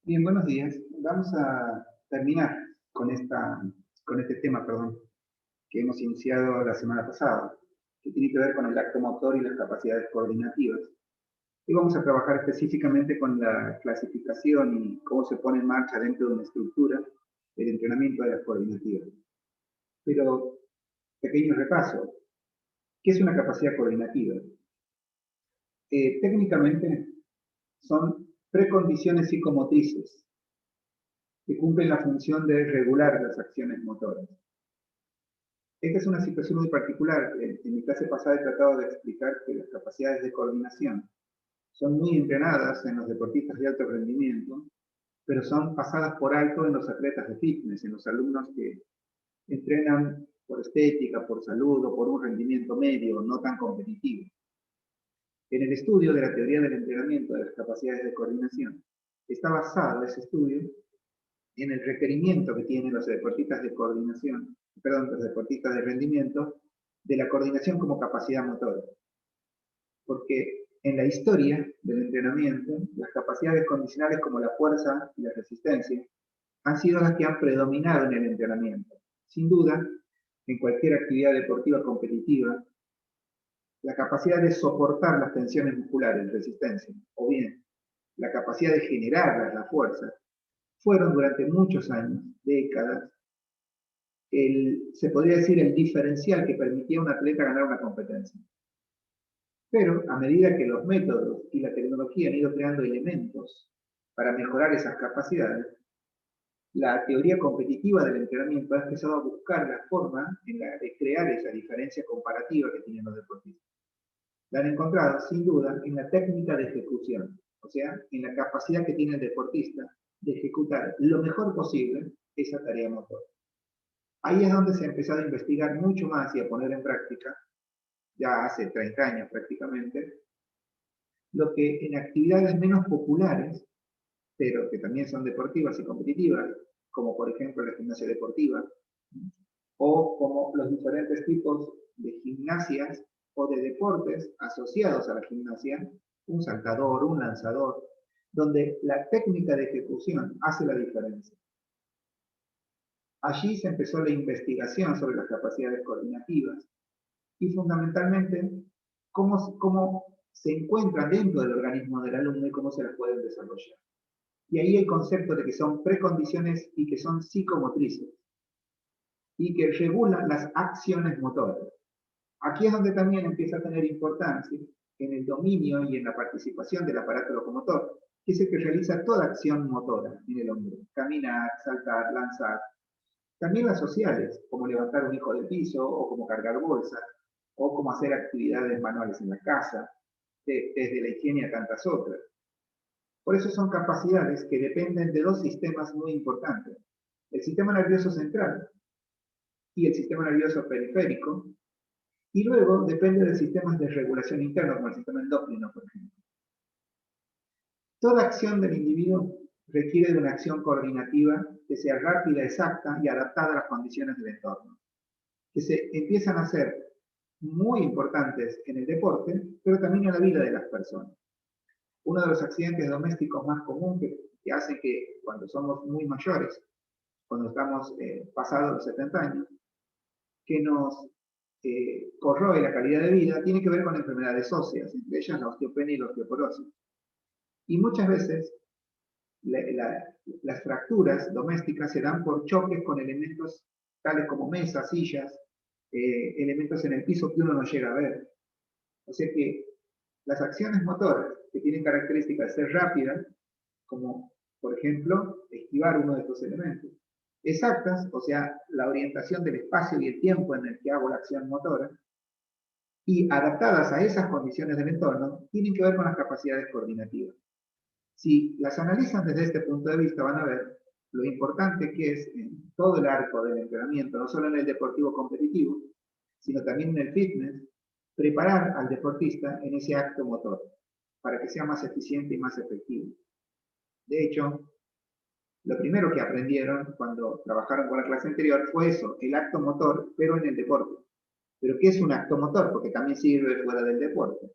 Bien, buenos días. Vamos a terminar con este tema, perdón, que hemos iniciado la semana pasada, que tiene que ver con el acto motor y las capacidades coordinativas. Y vamos a trabajar específicamente con la clasificación y cómo se pone en marcha dentro de una estructura el entrenamiento de las coordinativas. Pero, pequeño repaso, ¿qué es una capacidad coordinativa? Técnicamente son precondiciones psicomotrices que cumplen la función de regular las acciones motoras. Esta es una situación muy particular. En mi clase pasada he tratado de explicar que las capacidades de coordinación son muy entrenadas en los deportistas de alto rendimiento, pero son pasadas por alto en los atletas de fitness, en los alumnos que entrenan por estética, por salud o por un rendimiento medio, no tan competitivo. En el estudio de la teoría del entrenamiento de las capacidades de coordinación, está basado ese estudio en el requerimiento que tienen los deportistas de coordinación, perdón, los deportistas de rendimiento, de la coordinación como capacidad motora. Porque en la historia del entrenamiento, las capacidades condicionales como la fuerza y la resistencia han sido las que han predominado en el entrenamiento. Sin duda, en cualquier actividad deportiva competitiva, la capacidad de soportar las tensiones musculares, resistencia, o bien la capacidad de generarlas, la fuerza, fueron durante muchos años, décadas, se podría decir el diferencial que permitía a un atleta ganar una competencia. Pero a medida que los métodos y la tecnología han ido creando elementos para mejorar esas capacidades, la teoría competitiva del entrenamiento ha empezado a buscar la forma de crear esa diferencia comparativa que tienen los deportistas. La han encontrado, sin duda, en la técnica de ejecución, o sea, en la capacidad que tiene el deportista de ejecutar lo mejor posible esa tarea motora. Ahí es donde se ha empezado a investigar mucho más y a poner en práctica, ya hace 30 años prácticamente, lo que en actividades menos populares, pero que también son deportivas y competitivas, como por ejemplo la gimnasia deportiva, o como los diferentes tipos de gimnasias o de deportes asociados a la gimnasia, un saltador, un lanzador, donde la técnica de ejecución hace la diferencia. Allí se empezó la investigación sobre las capacidades coordinativas y fundamentalmente cómo se encuentran dentro del organismo del alumno y cómo se las pueden desarrollar. Y ahí el concepto de que son precondiciones y que son psicomotrices y que regulan las acciones motoras. Aquí es donde también empieza a tener importancia en el dominio y en la participación del aparato locomotor, que es el que realiza toda acción motora en el hombre: caminar, saltar, lanzar. También las sociales, como levantar un hijo del piso, o como cargar bolsas, o como hacer actividades manuales en la casa, desde la higiene a tantas otras. Por eso son capacidades que dependen de dos sistemas muy importantes: el sistema nervioso central y el sistema nervioso periférico, y luego depende de sistemas de regulación interno, como el sistema endocrino, por ejemplo. Toda acción del individuo requiere de una acción coordinativa que sea rápida, exacta y adaptada a las condiciones del entorno, que se empiezan a hacer muy importantes en el deporte, pero también en la vida de las personas. Uno de los accidentes domésticos más comunes que hacen que cuando somos muy mayores, cuando estamos pasados los 70 años, que nos corroe la calidad de vida, tiene que ver con enfermedades óseas, entre ellas la osteopenia y la osteoporosis. Y muchas veces las fracturas domésticas se dan por choques con elementos tales como mesas, sillas, elementos en el piso que uno no llega a ver. O sea que las acciones motoras que tienen características de ser rápidas, como por ejemplo esquivar uno de estos elementos, exactas, o sea, la orientación del espacio y el tiempo en el que hago la acción motora, y adaptadas a esas condiciones del entorno, tienen que ver con las capacidades coordinativas. Si las analizan desde este punto de vista, van a ver lo importante que es en todo el arco del entrenamiento, no solo en el deportivo competitivo, sino también en el fitness, preparar al deportista en ese acto motor, para que sea más eficiente y más efectivo. De hecho, lo primero que aprendieron cuando trabajaron con la clase anterior fue eso, el acto motor, pero en el deporte. ¿Pero qué es un acto motor? Porque también sirve fuera del deporte.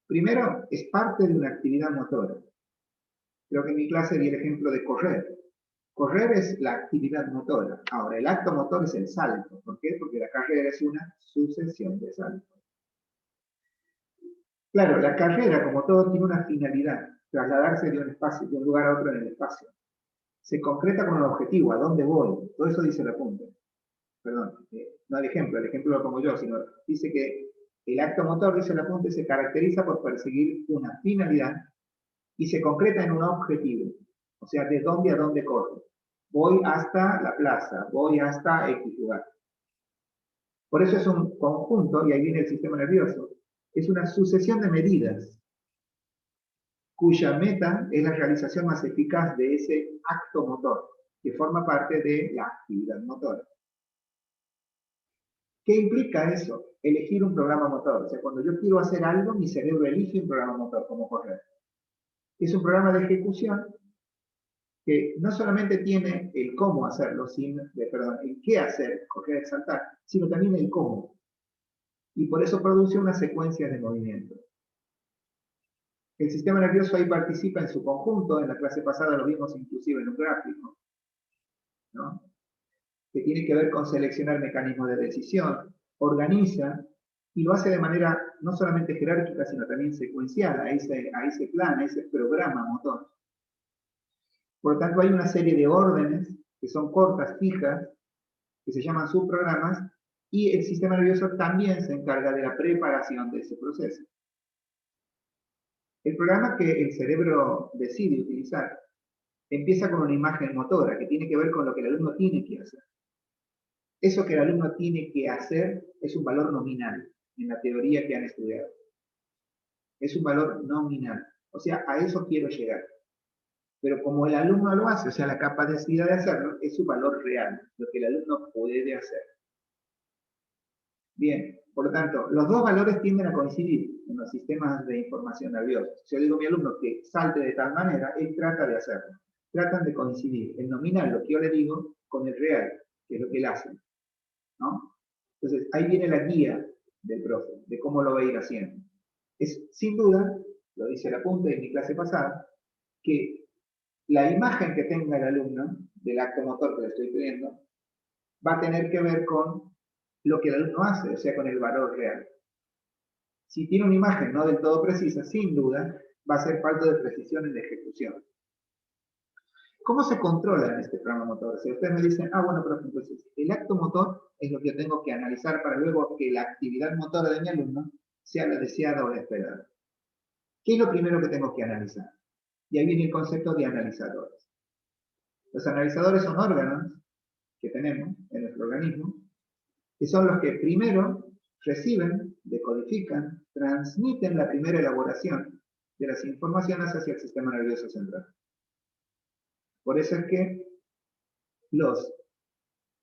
Primero, es parte de una actividad motora, Creo que en mi clase di el ejemplo de correr. Correr es la actividad motora. Ahora, el acto motor es el salto. ¿Por qué? Porque la carrera es una sucesión de saltos. Claro, la carrera, como todo, tiene una finalidad, trasladarse de un espacio, de un lugar a otro en el espacio. Se concreta con un objetivo, ¿a dónde voy? Todo eso dice el apunte. Perdón, no el ejemplo lo pongo yo, sino dice que el acto motor, dice el apunte, se caracteriza por perseguir una finalidad y se concreta en un objetivo. O sea, de dónde a dónde corro. Voy hasta la plaza, voy hasta X lugar. Por eso es un conjunto, y ahí viene el sistema nervioso, es una sucesión de medidas cuya meta es la realización más eficaz de ese acto motor, que forma parte de la actividad motora. ¿Qué implica eso? Elegir un programa motor. O sea, cuando yo quiero hacer algo, mi cerebro elige un programa motor, como correr. Es un programa de ejecución que no solamente tiene el cómo hacerlo, el qué hacer, correr, saltar, sino también el cómo. Y por eso produce una secuencia de movimientos. El sistema nervioso ahí participa en su conjunto, en la clase pasada lo vimos inclusive en un gráfico, ¿no? Que tiene que ver con seleccionar mecanismos de decisión, organiza y lo hace de manera no solamente jerárquica, sino también secuencial, a ese plan, a ese programa motor. Por lo tanto, hay una serie de órdenes que son cortas, fijas, que se llaman subprogramas, y el sistema nervioso también se encarga de la preparación de ese proceso. El programa que el cerebro decide utilizar empieza con una imagen motora que tiene que ver con lo que el alumno tiene que hacer. Eso que el alumno tiene que hacer es un valor nominal en la teoría que han estudiado. Es un valor nominal. O sea, a eso quiero llegar. Pero como el alumno lo hace, o sea, la capacidad de hacerlo, es su valor real, lo que el alumno puede hacer. Bien, por lo tanto, los dos valores tienden a coincidir en los sistemas de información nerviosa. Si yo digo a mi alumno que salte de tal manera, él trata de hacerlo. Tratan de coincidir el nominal, lo que yo le digo, con el real, que es lo que él hace, ¿no? Entonces, ahí viene la guía del profe, de cómo lo va a ir haciendo. Es, sin duda, lo dice el apunte de mi clase pasada, que la imagen que tenga el alumno del acto motor que le estoy pidiendo va a tener que ver con lo que el alumno hace, o sea, con el valor real. Si tiene una imagen no del todo precisa, sin duda, va a ser falta de precisión en la ejecución. ¿Cómo se controla en este programa motor? Si ustedes me dicen, bueno, pero entonces, el acto motor es lo que yo tengo que analizar para luego que la actividad motora de mi alumno sea la deseada o la esperada. ¿Qué es lo primero que tengo que analizar? Y ahí viene el concepto de analizadores. Los analizadores son órganos que tenemos en nuestro organismo, que son los que primero reciben, decodifican, transmiten la primera elaboración de las informaciones hacia el sistema nervioso central. Por eso es que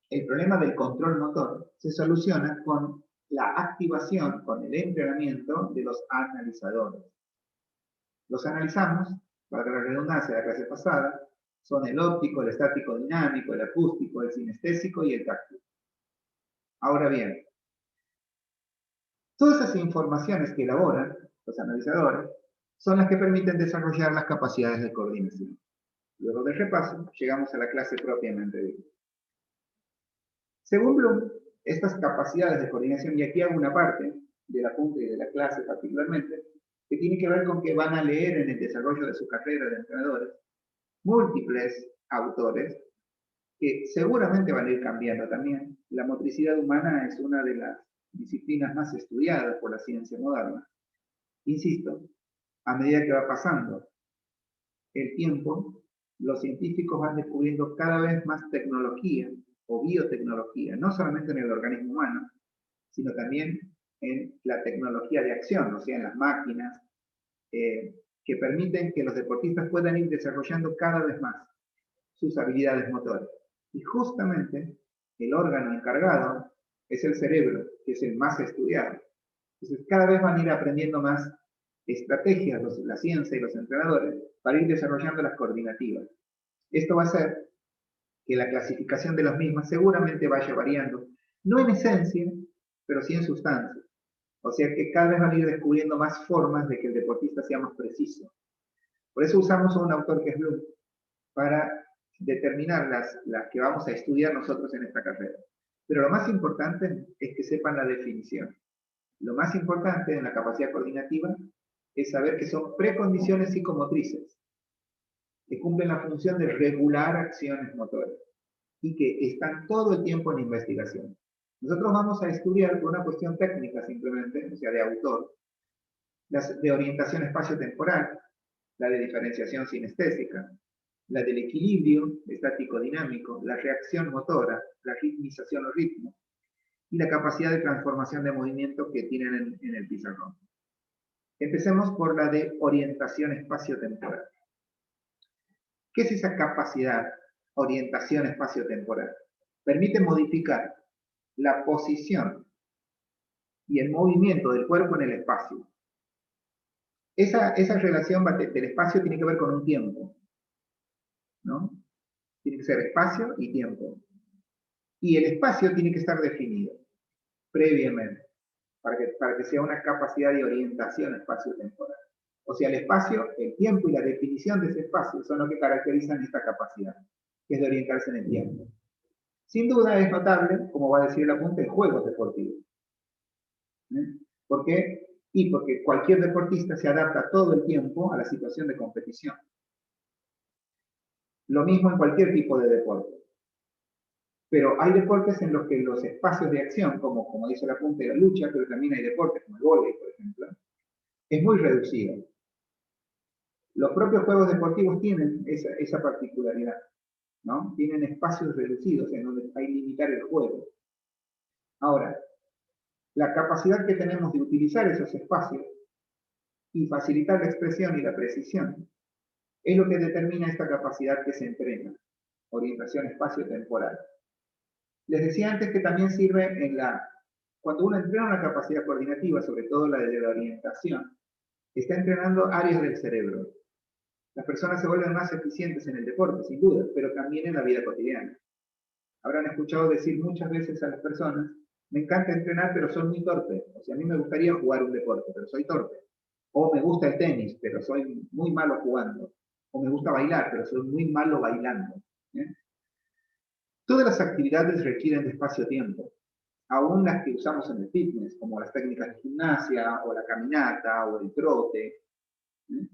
el problema del control motor se soluciona con la activación, con el entrenamiento de los analizadores. Los analizamos, para la redundancia de la clase pasada, son el óptico, el estático dinámico, el acústico, el sinestésico y el táctil. Ahora bien, todas esas informaciones que elaboran los analizadores son las que permiten desarrollar las capacidades de coordinación. Luego del repaso, llegamos a la clase propiamente dicha. Según Bloom, estas capacidades de coordinación, y aquí hago una parte del apunte y de la clase particularmente, que tiene que ver con que van a leer en el desarrollo de su carrera de entrenadores múltiples autores que seguramente van a ir cambiando también. La motricidad humana es una de las disciplinas más estudiadas por la ciencia moderna. Insisto, a medida que va pasando el tiempo, los científicos van descubriendo cada vez más tecnología o biotecnología, no solamente en el organismo humano, sino también en la tecnología de acción, o sea, en las máquinas, que permiten que los deportistas puedan ir desarrollando cada vez más sus habilidades motoras. Y justamente el órgano encargado es el cerebro, que es el más estudiado. Entonces, cada vez van a ir aprendiendo más estrategias, la ciencia y los entrenadores, para ir desarrollando las coordinativas. Esto va a hacer que la clasificación de las mismas seguramente vaya variando, no en esencia, pero sí en sustancia. O sea que cada vez van a ir descubriendo más formas de que el deportista sea más preciso. Por eso usamos a un autor que es Bloom, para determinar las que vamos a estudiar nosotros en esta carrera. Pero lo más importante es que sepan la definición. Lo más importante en la capacidad coordinativa es saber que son precondiciones psicomotrices, que cumplen la función de regular acciones motoras y que están todo el tiempo en investigación. Nosotros vamos a estudiar por una cuestión técnica simplemente, o sea, de autor, las de orientación espacio-temporal, la de diferenciación sinestésica, la del equilibrio estático-dinámico, la reacción motora, la ritmización o ritmo, y la capacidad de transformación de movimiento que tienen en el pizarrón. Empecemos por la de orientación espacio-temporal. ¿Qué es esa capacidad, orientación espacio-temporal? Permite modificar la posición y el movimiento del cuerpo en el espacio. Esa relación del espacio tiene que ver con un tiempo, ¿no? Tiene que ser espacio y tiempo. Y el espacio tiene que estar definido previamente, para que sea una capacidad de orientación espacio-temporal. O sea, el espacio, el tiempo y la definición de ese espacio son lo que caracterizan esta capacidad, que es de orientarse en el tiempo. Sin duda es notable, como va a decir el apunte, en juegos deportivos. ¿Por qué? Y porque cualquier deportista se adapta todo el tiempo a la situación de competición. Lo mismo en cualquier tipo de deporte. Pero hay deportes en los que los espacios de acción, como dice el apunte, la lucha, pero también hay deportes como el vóley, por ejemplo, es muy reducido. Los propios juegos deportivos tienen esa particularidad, ¿no? Tienen espacios reducidos en donde hay que limitar el juego. Ahora, la capacidad que tenemos de utilizar esos espacios y facilitar la expresión y la precisión es lo que determina esta capacidad que se entrena, orientación espacio-temporal. Les decía antes que también sirve cuando uno entrena una capacidad coordinativa, sobre todo la de la orientación, está entrenando áreas del cerebro. Las personas se vuelven más eficientes en el deporte, sin duda, pero también en la vida cotidiana. Habrán escuchado decir muchas veces a las personas, me encanta entrenar, pero soy muy torpe. O sea, a mí me gustaría jugar un deporte, pero soy torpe. O me gusta el tenis, pero soy muy malo jugando. O me gusta bailar, pero soy muy malo bailando. ¿Eh? Todas las actividades requieren de espacio-tiempo, aún las que usamos en el fitness, como las técnicas de gimnasia, o la caminata, o el trote,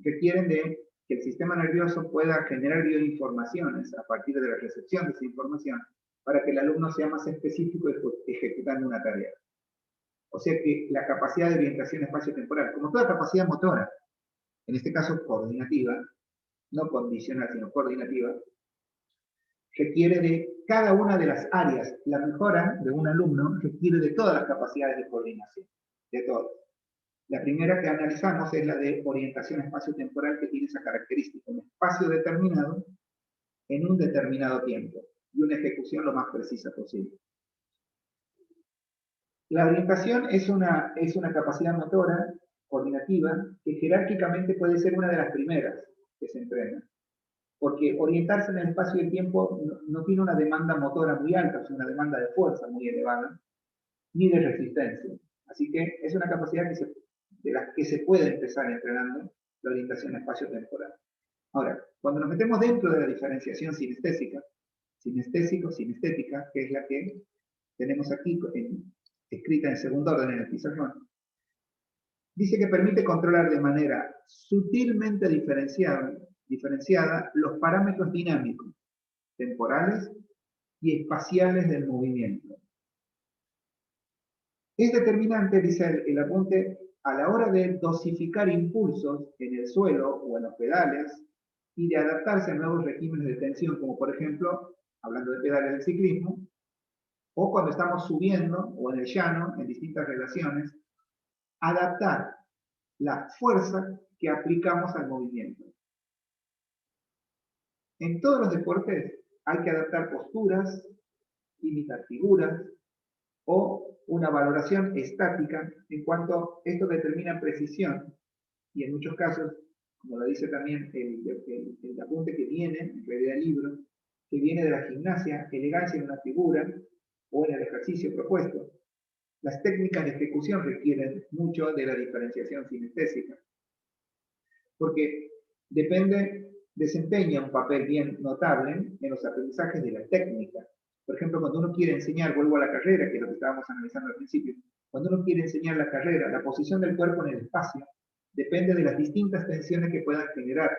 requieren de que el sistema nervioso pueda generar bioinformaciones a partir de la recepción de esa información para que el alumno sea más específico ejecutando una tarea. O sea que la capacidad de orientación espacio-temporal, como toda capacidad motora, en este caso coordinativa, no condicional, sino coordinativa, requiere de cada una de las áreas. La mejora de un alumno requiere de todas las capacidades de coordinación, de todas. La primera que analizamos es la de orientación espacio-temporal, que tiene esa característica, un espacio determinado en un determinado tiempo y una ejecución lo más precisa posible. La orientación es una capacidad motora coordinativa que jerárquicamente puede ser una de las primeras que se entrena, porque orientarse en el espacio y el tiempo no tiene una demanda motora muy alta, es una demanda de fuerza muy elevada, ni de resistencia. Así que es una capacidad de las que se puede empezar entrenando la orientación espacio-temporal. Ahora, cuando nos metemos dentro de la diferenciación sinestésica, sinestésico-sinestética, que es la que tenemos aquí escrita en segundo orden en el pizarrón, dice que permite controlar de manera sutilmente diferenciada los parámetros dinámicos, temporales y espaciales del movimiento. Es determinante, dice el apunte, a la hora de dosificar impulsos en el suelo o en los pedales y de adaptarse a nuevos regímenes de tensión, como por ejemplo, hablando de pedales del ciclismo, o cuando estamos subiendo o en el llano, en distintas relaciones, adaptar la fuerza que aplicamos al movimiento. En todos los deportes hay que adaptar posturas, imitar figuras, o una valoración estática en cuanto esto determina precisión y en muchos casos, como lo dice también el apunte que viene, en realidad el libro, que viene de la gimnasia, elegancia en una figura o en el ejercicio propuesto. Las técnicas de ejecución requieren mucho de la diferenciación sinestésica, porque desempeña un papel bien notable en los aprendizajes de la técnica. Por ejemplo, cuando uno quiere enseñar, vuelvo a la carrera, que es lo que estábamos analizando al principio, cuando uno quiere enseñar la carrera, la posición del cuerpo en el espacio depende de las distintas tensiones que puedan generar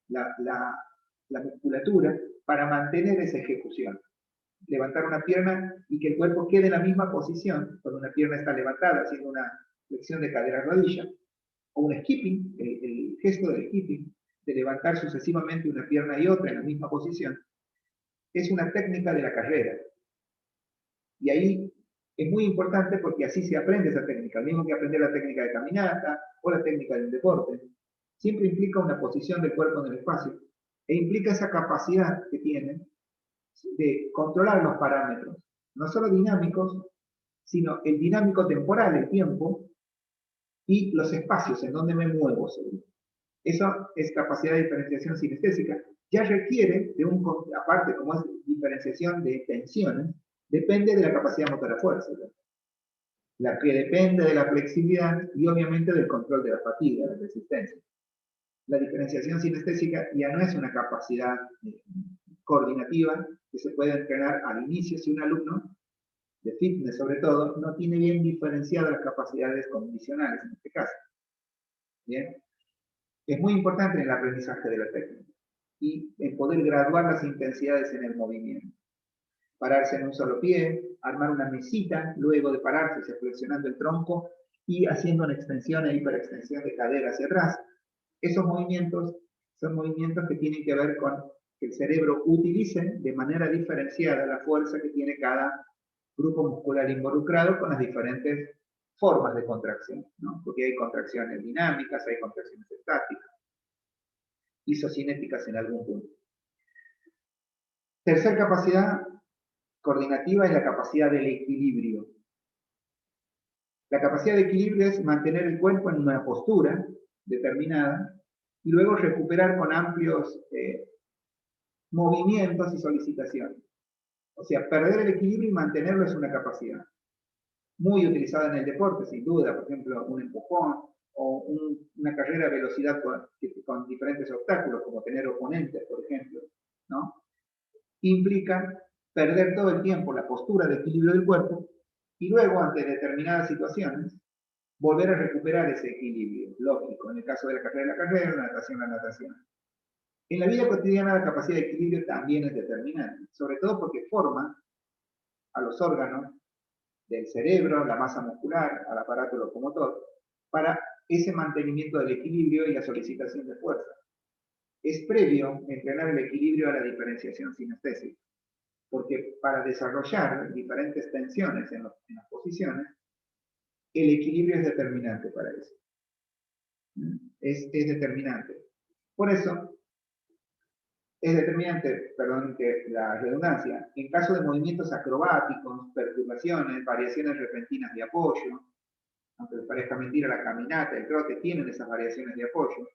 la musculatura para mantener esa ejecución. Levantar una pierna y que el cuerpo quede en la misma posición, cuando una pierna está levantada, haciendo una flexión de cadera-rodilla, o un skipping, el gesto del skipping, de levantar sucesivamente una pierna y otra en la misma posición, es una técnica de la carrera. Y ahí es muy importante porque así se aprende esa técnica, al mismo que aprender la técnica de caminata o la técnica del deporte. Siempre implica una posición del cuerpo en el espacio e implica esa capacidad que tiene de controlar los parámetros, no solo dinámicos, sino el dinámico temporal, el tiempo, y los espacios en donde me muevo. Eso es capacidad de diferenciación sinestésica. Ya requiere de aparte como es diferenciación de tensiones, depende de la capacidad motora fuerza, la que depende de la flexibilidad y obviamente del control de la fatiga, de la resistencia. La diferenciación sinestésica ya no es una capacidad coordinativa que se puede entrenar al inicio si un alumno de fitness sobre todo no tiene bien diferenciadas las capacidades condicionales en este caso. Bien, es muy importante en el aprendizaje de la técnica y en poder graduar las intensidades en el movimiento. Pararse en un solo pie, armar una mesita, luego de pararse, flexionando el tronco y haciendo una extensión e hiperextensión de cadera hacia atrás. Esos movimientos son movimientos que tienen que ver con que el cerebro utilice de manera diferenciada la fuerza que tiene cada grupo muscular involucrado con las diferentes formas de contracción, ¿no? Porque hay contracciones dinámicas, hay contracciones estáticas, isocinéticas en algún punto. Tercer capacidad coordinativa es la capacidad del equilibrio. La capacidad de equilibrio es mantener el cuerpo en una postura determinada y luego recuperar con amplios movimientos y solicitaciones. O sea, perder el equilibrio y mantenerlo es una capacidad. Muy utilizada en el deporte, sin duda, por ejemplo, un empujón o una carrera a velocidad con diferentes obstáculos, como tener oponentes, por ejemplo, ¿no? Implica perder todo el tiempo la postura de equilibrio del cuerpo y luego, ante determinadas situaciones, volver a recuperar ese equilibrio, lógico, en el caso de la carrera, la natación. En la vida cotidiana la capacidad de equilibrio también es determinante, sobre todo porque forma a los órganos del cerebro, la masa muscular, al aparato locomotor, para ese mantenimiento del equilibrio y la solicitación de fuerza. Es previo entrenar el equilibrio a la diferenciación sinestésica, porque para desarrollar diferentes tensiones en las posiciones, el equilibrio es determinante para eso. Es determinante. Por eso, es determinante, perdón que la redundancia, en caso de movimientos acrobáticos, perturbaciones, variaciones repentinas de apoyo, aunque les parezca mentira, la caminata, el trote tienen esas variaciones de apoyo,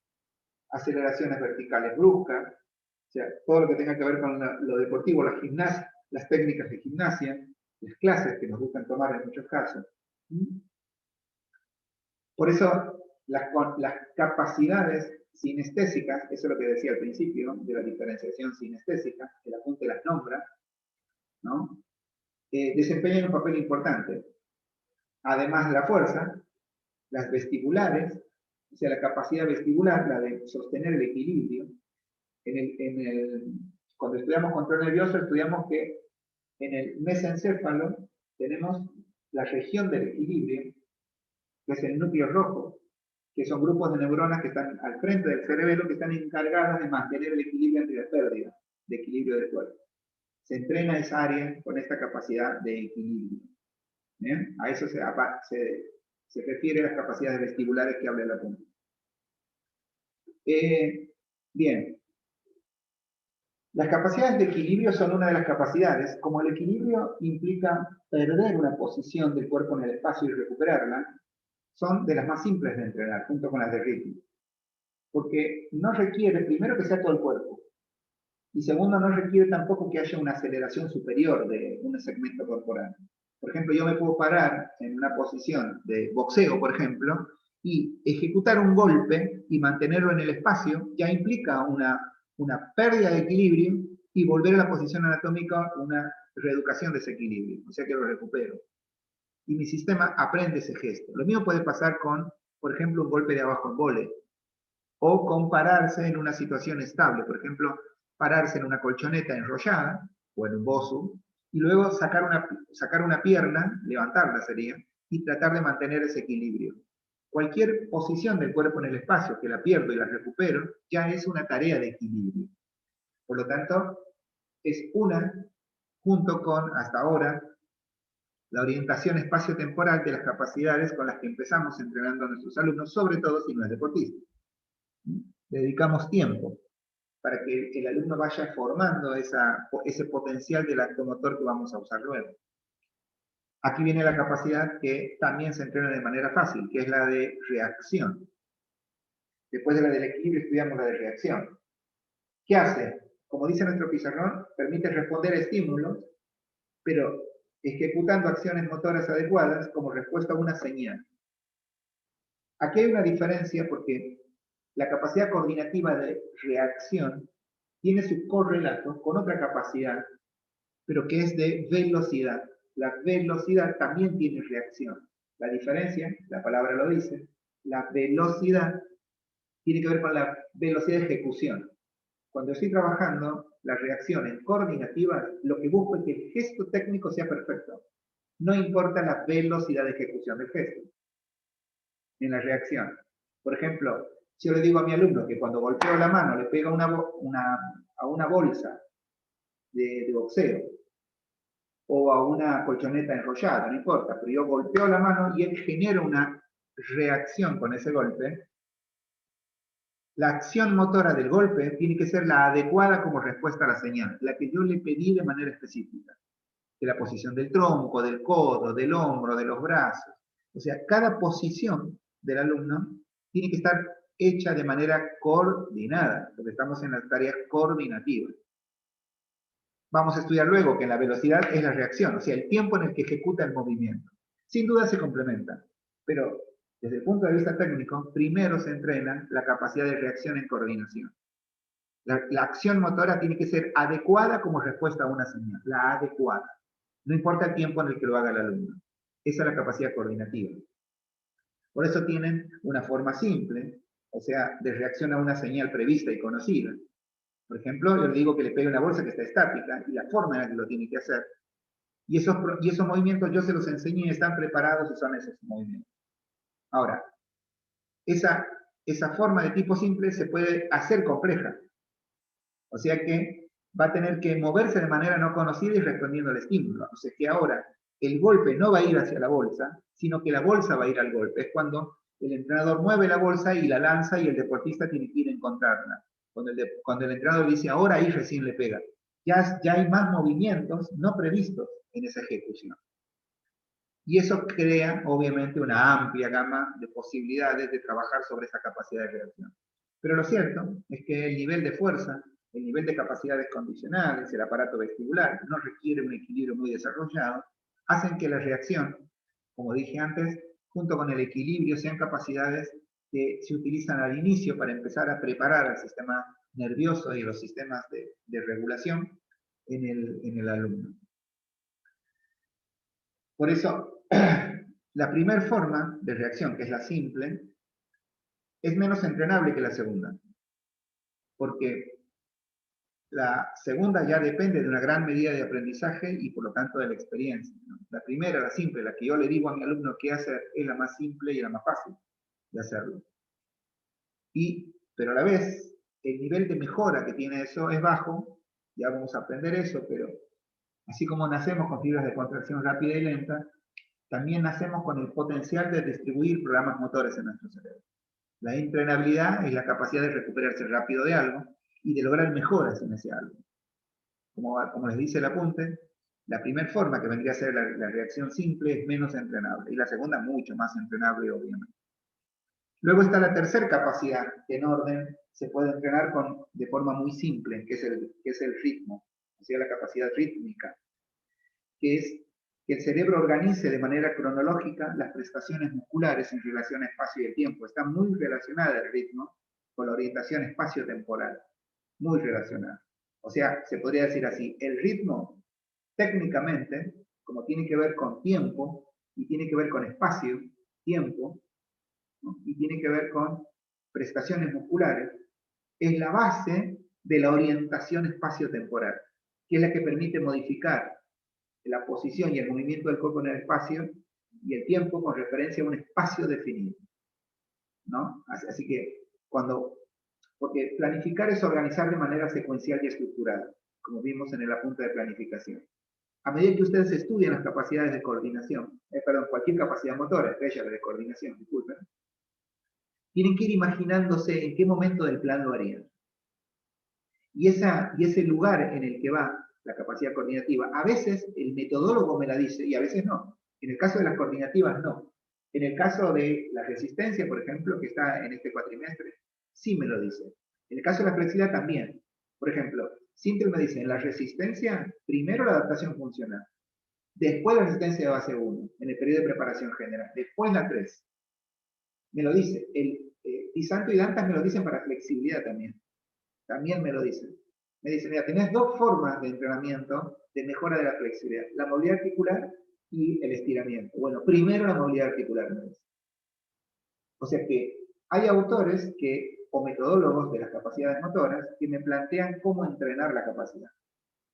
aceleraciones verticales bruscas, o sea, todo lo que tenga que ver con lo deportivo, la gimnasia, las técnicas de gimnasia, las clases que nos gustan tomar en muchos casos. Por eso, las capacidades sinestésicas, eso es lo que decía al principio, de la diferenciación sinestésica, el apunte las nombra, ¿no? Desempeñan un papel importante. Además de la fuerza, las vestibulares, o sea, la capacidad vestibular, la de sostener el equilibrio. Cuando estudiamos control nervioso, estudiamos que en el mesencéfalo tenemos la región del equilibrio, que es el núcleo rojo, que son grupos de neuronas que están al frente del cerebelo, que están encargadas de mantener el equilibrio entre la pérdida de equilibrio del cuerpo. Se entrena esa área con esta capacidad de equilibrio. ¿Bien? A eso se refiere a las capacidades vestibulares que habla el apunte. Bien. Las capacidades de equilibrio son una de las capacidades. Como el equilibrio implica perder una posición del cuerpo en el espacio y recuperarla, son de las más simples de entrenar, junto con las de ritmo. Porque no requiere, primero, que sea todo el cuerpo. Y segundo, no requiere tampoco que haya una aceleración superior de un segmento corporal. Por ejemplo, yo me puedo parar en una posición de boxeo, por ejemplo, Y ejecutar un golpe y mantenerlo en el espacio ya implica una pérdida de equilibrio y volver a la posición anatómica, una reeducación de ese equilibrio, o sea que lo recupero. Y mi sistema aprende ese gesto. Lo mismo puede pasar con, por ejemplo, un golpe de abajo en vóley, o con pararse en una situación estable, por ejemplo, pararse en una colchoneta enrollada, o en un bosu, y luego sacar una pierna, levantarla sería, y tratar de mantener ese equilibrio. Cualquier posición del cuerpo en el espacio que la pierdo y la recupero, ya es una tarea de equilibrio. Por lo tanto, es una, junto con, hasta ahora, la orientación espacio-temporal de las capacidades con las que empezamos entrenando a nuestros alumnos, sobre todo si no es deportista. Dedicamos tiempo para que el alumno vaya formando ese potencial del acto motor que vamos a usar luego. Aquí viene la capacidad que también se entrena de manera fácil, que es la de reacción. Después de la del equilibrio estudiamos la de reacción. ¿Qué hace? Como dice nuestro pizarrón, permite responder a estímulos, pero ejecutando acciones motoras adecuadas como respuesta a una señal. Aquí hay una diferencia porque la capacidad coordinativa de reacción tiene su correlato con otra capacidad, pero que es de velocidad. La velocidad también tiene reacción. La diferencia, la palabra lo dice, la velocidad tiene que ver con la velocidad de ejecución. Cuando estoy trabajando la reacción en coordinativa, lo que busco es que el gesto técnico sea perfecto. No importa la velocidad de ejecución del gesto en la reacción. Por ejemplo, si yo le digo a mi alumno que cuando golpeo la mano le pega a una bolsa de boxeo o a una colchoneta enrollada, no importa, pero yo golpeo la mano y él genera una reacción con ese golpe, la acción motora del golpe tiene que ser la adecuada como respuesta a la señal, la que yo le pedí de manera específica, de la posición del tronco, del codo, del hombro, de los brazos. O sea, cada posición del alumno tiene que estar hecha de manera coordinada, porque estamos en las tareas coordinativas. Vamos a estudiar luego que la velocidad es la reacción, o sea, el tiempo en el que ejecuta el movimiento. Sin duda se complementan, pero desde el punto de vista técnico, primero se entrena la capacidad de reacción en coordinación. La acción motora tiene que ser adecuada como respuesta a una señal, la adecuada. No importa el tiempo en el que lo haga el alumno. Esa es la capacidad coordinativa. Por eso tienen una forma simple, o sea, de reacción a una señal prevista y conocida. Por ejemplo, yo le digo que le pegue una bolsa que está estática y la forma en la que lo tiene que hacer. Y esos movimientos yo se los enseñé y están preparados y son esos movimientos. Ahora, esa forma de tipo simple se puede hacer compleja. O sea que va a tener que moverse de manera no conocida y respondiendo al estímulo. O sea que ahora el golpe no va a ir hacia la bolsa, sino que la bolsa va a ir al golpe. Es cuando el entrenador mueve la bolsa y la lanza y el deportista tiene que ir a encontrarla. Cuando el entrenador dice, ahora ahí recién le pega. Ya hay más movimientos no previstos en esa ejecución. Y eso crea, obviamente, una amplia gama de posibilidades de trabajar sobre esa capacidad de reacción. Pero lo cierto es que el nivel de fuerza, el nivel de capacidades condicionales, el aparato vestibular, no requiere un equilibrio muy desarrollado, hacen que la reacción, como dije antes, junto con el equilibrio, sean capacidades que se utilizan al inicio para empezar a preparar al sistema nervioso y los sistemas de regulación en el alumno. Por eso, la primera forma de reacción, que es la simple, es menos entrenable que la segunda. Porque la segunda ya depende de una gran medida de aprendizaje y por lo tanto de la experiencia, ¿no? La primera, la simple, la que yo le digo a mi alumno qué hacer, es la más simple y la más fácil de hacerlo. Pero a la vez, el nivel de mejora que tiene eso es bajo, ya vamos a aprender eso, pero así como nacemos con fibras de contracción rápida y lenta, también nacemos con el potencial de distribuir programas motores en nuestro cerebro. La entrenabilidad es la capacidad de recuperarse rápido de algo y de lograr mejoras en ese algo. Como les dice el apunte, la primera forma que vendría a ser la reacción simple es menos entrenable y la segunda mucho más entrenable, obviamente. Luego está la tercera capacidad que en orden se puede entrenar de forma muy simple, que es el ritmo, o sea, la capacidad rítmica, que es que el cerebro organice de manera cronológica las prestaciones musculares en relación a espacio y el tiempo. Está muy relacionada el ritmo con la orientación espacio-temporal, muy relacionada. O sea, se podría decir así, el ritmo técnicamente, como tiene que ver con tiempo, y tiene que ver con espacio, tiempo, ¿no? Y tiene que ver con prestaciones musculares, es la base de la orientación espacio-temporal, que es la que permite modificar la posición y el movimiento del cuerpo en el espacio y el tiempo con referencia a un espacio definido, ¿no? Así que porque planificar es organizar de manera secuencial y estructurada, como vimos en el apunte de planificación. A medida que ustedes estudian las capacidades de coordinación, cualquier capacidad motora, entre ellas la de coordinación, disculpen, tienen que ir imaginándose en qué momento del plan lo harían. Y ese lugar en el que va la capacidad coordinativa, a veces el metodólogo me la dice y a veces no. En el caso de las coordinativas, no. En el caso de la resistencia, por ejemplo, que está en este cuatrimestre, sí me lo dice. En el caso de la flexibilidad también. Por ejemplo, Sintel me dice, en la resistencia, primero la adaptación funcional, después la resistencia de base 1, en el periodo de preparación general, después la 3. Me lo dice. Y Santo y Dantas me lo dicen para flexibilidad también. También me lo dicen. Me dicen, mira, tenés dos formas de entrenamiento de mejora de la flexibilidad, la movilidad articular y el estiramiento. Bueno, primero la movilidad articular, me dicen. O sea que hay autores o metodólogos de las capacidades motoras que me plantean cómo entrenar la capacidad.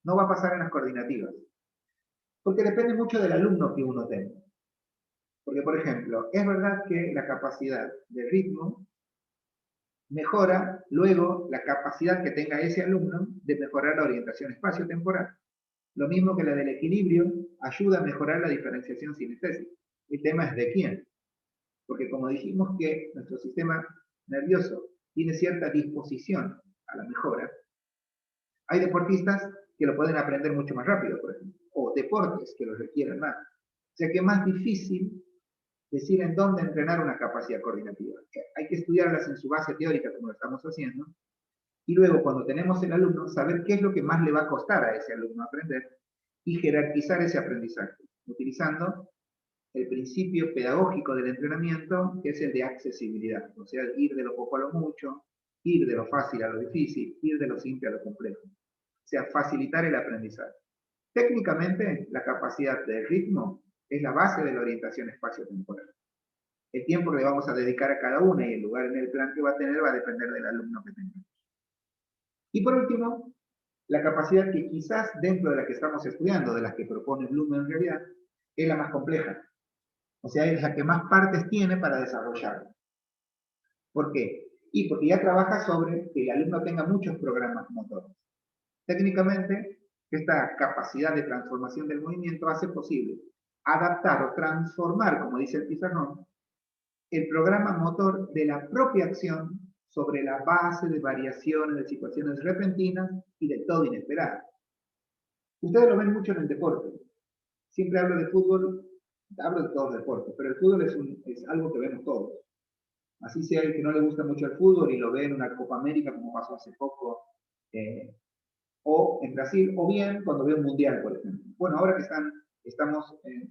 No va a pasar en las coordinativas. Porque depende mucho del alumno que uno tenga. Porque, por ejemplo, es verdad que la capacidad de ritmo mejora luego la capacidad que tenga ese alumno de mejorar la orientación espacio-temporal. Lo mismo que la del equilibrio ayuda a mejorar la diferenciación sinestésica. El tema es de quién. Porque como dijimos que nuestro sistema nervioso tiene cierta disposición a la mejora, hay deportistas que lo pueden aprender mucho más rápido, por ejemplo, o deportes que lo requieren más. O sea que es más difícil decir en dónde entrenar una capacidad coordinativa. Hay que estudiarlas en su base teórica, como lo estamos haciendo, y luego cuando tenemos el alumno, saber qué es lo que más le va a costar a ese alumno aprender y jerarquizar ese aprendizaje, utilizando el principio pedagógico del entrenamiento, que es el de accesibilidad, o sea, ir de lo poco a lo mucho, ir de lo fácil a lo difícil, ir de lo simple a lo complejo. O sea, facilitar el aprendizaje. Técnicamente, la capacidad de ritmo es la base de la orientación espacio-temporal. El tiempo que le vamos a dedicar a cada una y el lugar en el plan que va a tener va a depender del alumno que tenga. Y por último, la capacidad que quizás dentro de la que estamos estudiando, de las que propone Bloom en realidad, es la más compleja. O sea, es la que más partes tiene para desarrollarla. ¿Por qué? Y porque ya trabaja sobre que el alumno tenga muchos programas motores. Técnicamente, esta capacidad de transformación del movimiento hace posible adaptar o transformar, como dice el pizarrón, el programa motor de la propia acción sobre la base de variaciones de situaciones repentinas y del todo inesperadas. Ustedes lo ven mucho en el deporte. Siempre hablo de fútbol, hablo de todos los deportes, pero el fútbol es algo que vemos todos. Así sea el que no le gusta mucho el fútbol y lo ve en una Copa América, como pasó hace poco, o en Brasil, o bien cuando ve un mundial, por ejemplo. Bueno, ahora que estamos en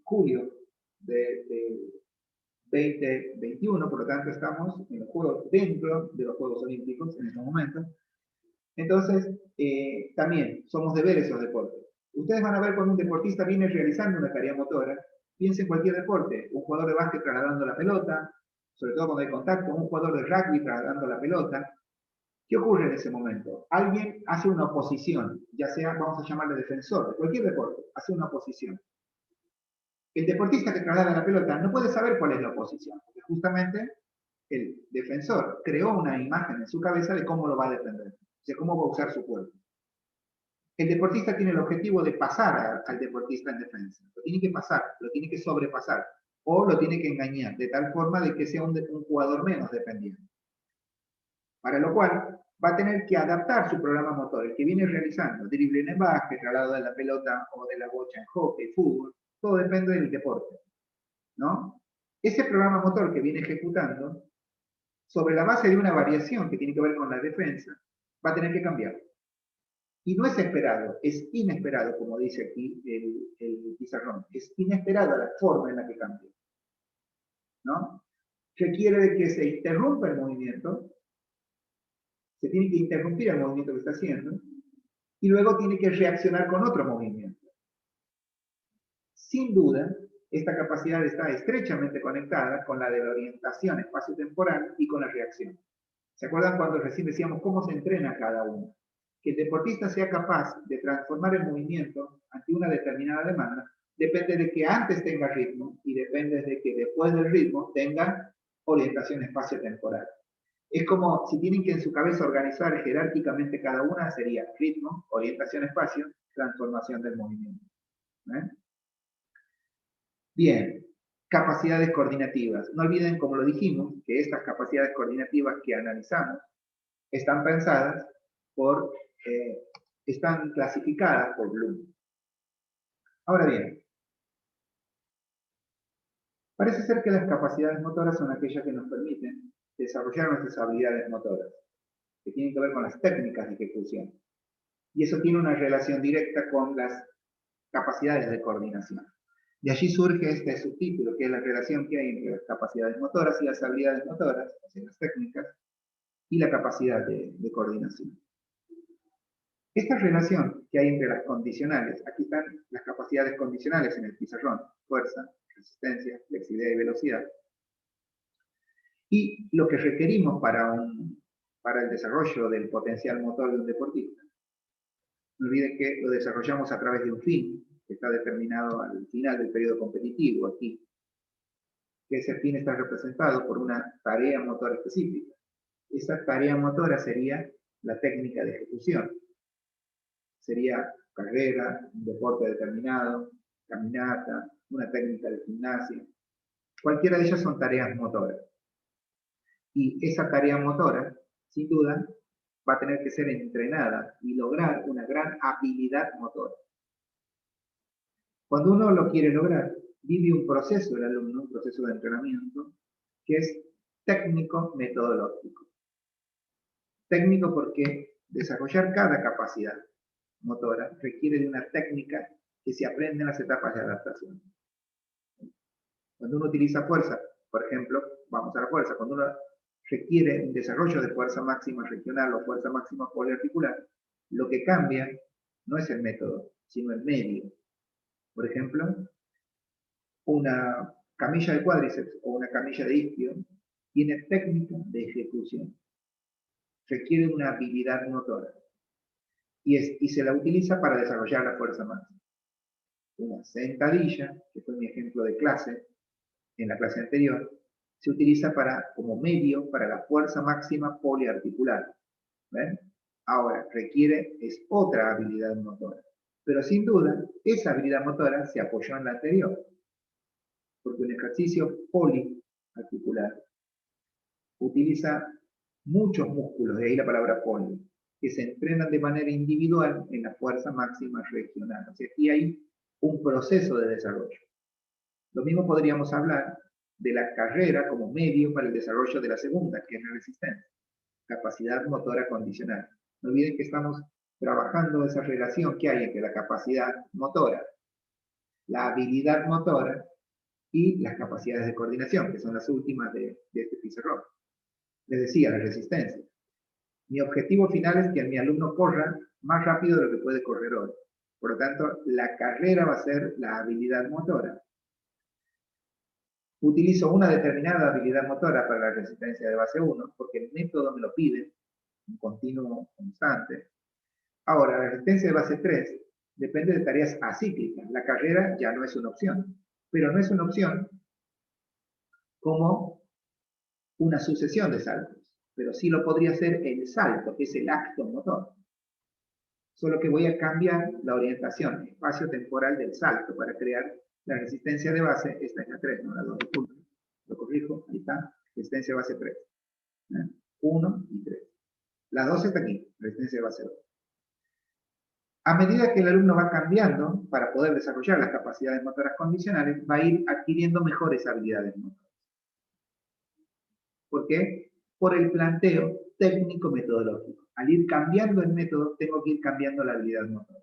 julio de 2021, por lo tanto estamos en los Juegos, dentro de los Juegos Olímpicos en estos momentos. Entonces, también somos de ver esos deportes. Ustedes van a ver cuando un deportista viene realizando una tarea motora, piensen en cualquier deporte, un jugador de básquet trasladando la pelota, sobre todo cuando hay contacto, un jugador de rugby trasladando la pelota. ¿Qué ocurre en ese momento? Alguien hace una oposición, ya sea, vamos a llamarle defensor, de cualquier deporte, hace una oposición. El deportista que traslada la pelota no puede saber cuál es la oposición, porque justamente el defensor creó una imagen en su cabeza de cómo lo va a defender, de cómo va a usar su cuerpo. El deportista tiene el objetivo de pasar al deportista en defensa. Lo tiene que pasar, lo tiene que sobrepasar, o lo tiene que engañar, de tal forma de que sea un jugador menos dependiente. Para lo cual, va a tener que adaptar su programa motor, el que viene realizando, drible en el básquet, traslado de la pelota o de la bocha en hockey, fútbol, todo depende del deporte, ¿no? Ese programa motor que viene ejecutando, sobre la base de una variación que tiene que ver con la defensa, va a tener que cambiar. Y no es esperado, es inesperado, como dice aquí el pizarrón. Es inesperada la forma en la que cambia, ¿no? Requiere de que se interrumpa el movimiento, se tiene que interrumpir el movimiento que está haciendo, y luego tiene que reaccionar con otro movimiento. Sin duda, esta capacidad está estrechamente conectada con la de la orientación espacio-temporal y con la reacción. ¿Se acuerdan cuando recién decíamos cómo se entrena cada uno? Que el deportista sea capaz de transformar el movimiento ante una determinada demanda depende de que antes tenga ritmo y depende de que después del ritmo tenga orientación espacio-temporal. Es como si tienen que en su cabeza organizar jerárquicamente cada una, sería ritmo, orientación espacio, transformación del movimiento. ¿Eh? Bien, capacidades coordinativas. No olviden, como lo dijimos, que estas capacidades coordinativas que analizamos están pensadas están clasificadas por Bloom. Ahora bien, parece ser que las capacidades motoras son aquellas que nos permiten desarrollar nuestras habilidades motoras, que tienen que ver con las técnicas de ejecución. Y eso tiene una relación directa con las capacidades de coordinación. De allí surge este subtítulo, que es la relación que hay entre las capacidades motoras y las habilidades motoras, o sea, las técnicas, y la capacidad de coordinación. Esta relación que hay entre las condicionales, aquí están las capacidades condicionales en el pizarrón, fuerza, resistencia, flexibilidad y velocidad, y lo que requerimos para el desarrollo del potencial motor de un deportista. No olviden que lo desarrollamos a través de un fin, que está determinado al final del periodo competitivo aquí, que ese fin está representado por una tarea motora específica. Esa tarea motora sería la técnica de ejecución. Sería carrera, un deporte determinado, caminata, una técnica de gimnasia. Cualquiera de ellas son tareas motoras. Y esa tarea motora, sin duda, va a tener que ser entrenada y lograr una gran habilidad motora. Cuando uno lo quiere lograr, vive un proceso el alumno, un proceso de entrenamiento, que es técnico-metodológico. Técnico porque desarrollar cada capacidad motora requiere de una técnica que se aprende en las etapas de adaptación. Cuando uno utiliza fuerza, por ejemplo, vamos a la fuerza, cuando uno requiere un desarrollo de fuerza máxima regional o fuerza máxima poliarticular, lo que cambia no es el método, sino el medio. Por ejemplo, una camilla de cuádriceps o una camilla de isquio tiene técnica de ejecución. Requiere una habilidad motora y se la utiliza para desarrollar la fuerza máxima. Una sentadilla, que fue mi ejemplo de clase, en la clase anterior, se utiliza como medio para la fuerza máxima poliarticular. ¿Ven? Ahora, es otra habilidad motora. Pero sin duda, esa habilidad motora se apoyó en la anterior. Porque un ejercicio poliarticular utiliza muchos músculos, de ahí la palabra poli, que se entrenan de manera individual en la fuerza máxima regional. O sea, aquí hay un proceso de desarrollo. Lo mismo podríamos hablar de la carrera como medio para el desarrollo de la segunda, que es la resistencia, capacidad motora condicional. No olviden que estamos trabajando esa relación que hay entre la capacidad motora, la habilidad motora y las capacidades de coordinación, que son las últimas de este pizarrón. Les decía, la resistencia. Mi objetivo final es que mi alumno corra más rápido de lo que puede correr hoy. Por lo tanto, la carrera va a ser la habilidad motora. Utilizo una determinada habilidad motora para la resistencia de base 1, porque el método me lo pide, un continuo constante. Ahora, la resistencia de base 3 depende de tareas acíclicas. La carrera ya no es una opción, pero no es una opción como una sucesión de saltos, pero sí lo podría hacer el salto, que es el acto motor. Solo que voy a cambiar la orientación espacio-temporal del salto para crear la resistencia de base. Esta es la 3, no la 2 de punto. Lo corrijo, ahí está, resistencia de base 3. 1 y 3. La 2 está aquí, resistencia de base 2. A medida que el alumno va cambiando, para poder desarrollar las capacidades motoras condicionales, va a ir adquiriendo mejores habilidades motoras. ¿Por qué? por el planteo técnico-metodológico. Al ir cambiando el método, tengo que ir cambiando la habilidad motora.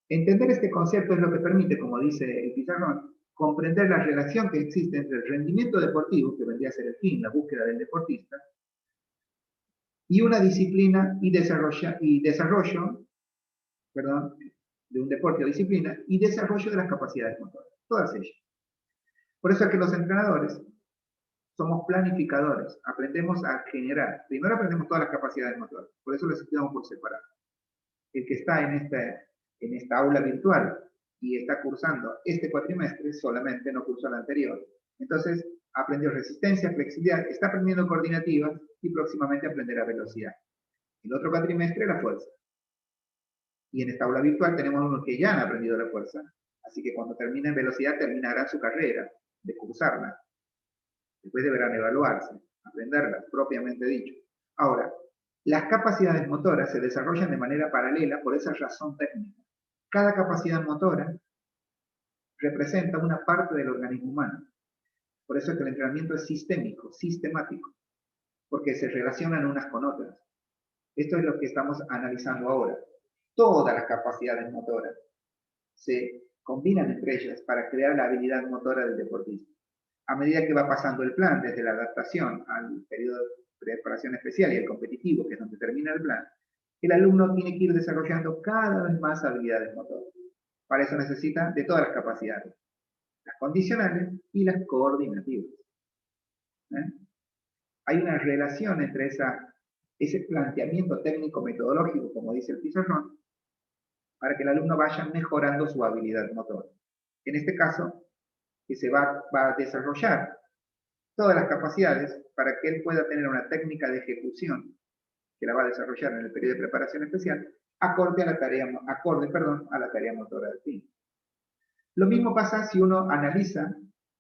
Entender este concepto es lo que permite, como dice el pizarrón, comprender la relación que existe entre el rendimiento deportivo, que vendría a ser el fin, la búsqueda del deportista, y una disciplina y desarrollo, perdón, de un deporte o disciplina, y desarrollo de las capacidades motoras, todas ellas. Por eso es que los entrenadores somos planificadores, aprendemos a generar. Primero aprendemos todas las capacidades motoras, por eso las estudiamos por separado. El que está en esta aula virtual y está cursando este cuatrimestre, solamente no cursó el anterior. Entonces, aprendió resistencia, flexibilidad, está aprendiendo coordinativas y próximamente aprenderá velocidad. El otro cuatrimestre, la fuerza. Y en esta aula virtual tenemos unos que ya han aprendido la fuerza, así que cuando terminen velocidad terminarán su carrera de cursarla. Después deberán evaluarse, aprenderlas, propiamente dicho. Ahora, las capacidades motoras se desarrollan de manera paralela por esa razón técnica. Cada capacidad motora representa una parte del organismo humano. Por eso es que el entrenamiento es sistémico, sistemático, porque se relacionan unas con otras. Esto es lo que estamos analizando ahora. Todas las capacidades motoras se combinan entre ellas para crear la habilidad motora del deportista. A medida que va pasando el plan, desde la adaptación al periodo de preparación especial y el competitivo, que es donde termina el plan, el alumno tiene que ir desarrollando cada vez más habilidades motoras. Para eso necesita de todas las capacidades, las condicionales y las coordinativas. Hay una relación entre ese planteamiento técnico-metodológico, como dice el pizarrón, para que el alumno vaya mejorando su habilidad motora. En este caso, que se va a desarrollar todas las capacidades para que él pueda tener una técnica de ejecución que la va a desarrollar en el periodo de preparación especial, acorde a la tarea motora del fin. Lo mismo pasa si uno analiza,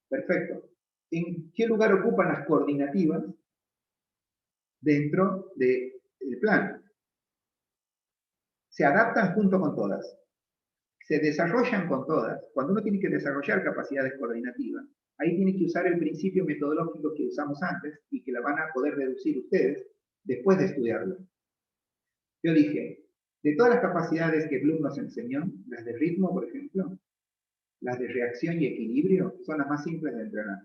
perfecto, en qué lugar ocupan las coordinativas dentro del plan. Se adaptan junto con todas, se desarrollan con todas. Cuando uno tiene que desarrollar capacidades coordinativas, ahí tiene que usar el principio metodológico que usamos antes y que la van a poder deducir ustedes después de estudiarlo. Yo dije, de todas las capacidades que Bloom nos enseñó, las de ritmo, por ejemplo, las de reacción y equilibrio, son las más simples de entrenar.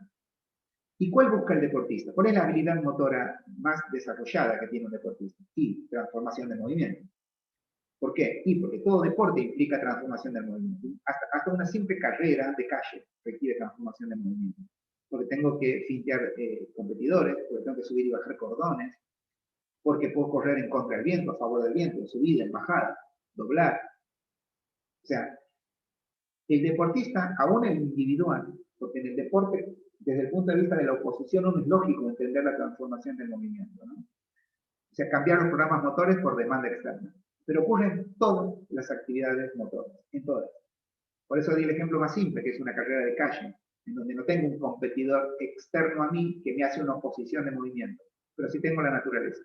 ¿Y cuál busca el deportista? ¿Cuál es la habilidad motora más desarrollada que tiene un deportista? Y transformación de movimiento. ¿Por qué? Y porque todo deporte implica transformación del movimiento. Hasta una simple carrera de calle requiere transformación de movimiento. Porque tengo que fintear competidores, porque tengo que subir y bajar cordones, porque puedo correr en contra del viento, a favor del viento, en subida, en bajada, doblar. O sea, el deportista, aún el individual, porque en el deporte, desde el punto de vista de la oposición, no es lógico entender la transformación del movimiento, ¿no? O sea, cambiar los programas motores por demanda externa. Pero ocurre en todas las actividades motoras, en todas. Por eso di el ejemplo más simple, que es una carrera de calle, en donde no tengo un competidor externo a mí que me hace una oposición de movimiento, pero sí tengo la naturaleza.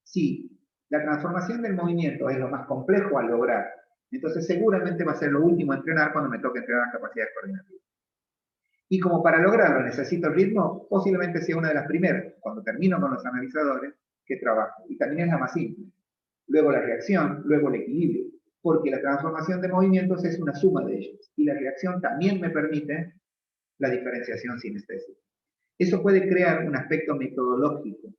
Si la transformación del movimiento es lo más complejo a lograr, entonces seguramente va a ser lo último a entrenar cuando me toque entrenar capacidades coordinativas. Y como para lograrlo necesito ritmo, posiblemente sea una de las primeras, cuando termino con los analizadores, que trabajo. Y también es la más simple. Luego la reacción, luego el equilibrio, porque la transformación de movimientos es una suma de ellos. Y la reacción también me permite la diferenciación sinestésica. Eso puede crear un aspecto metodológico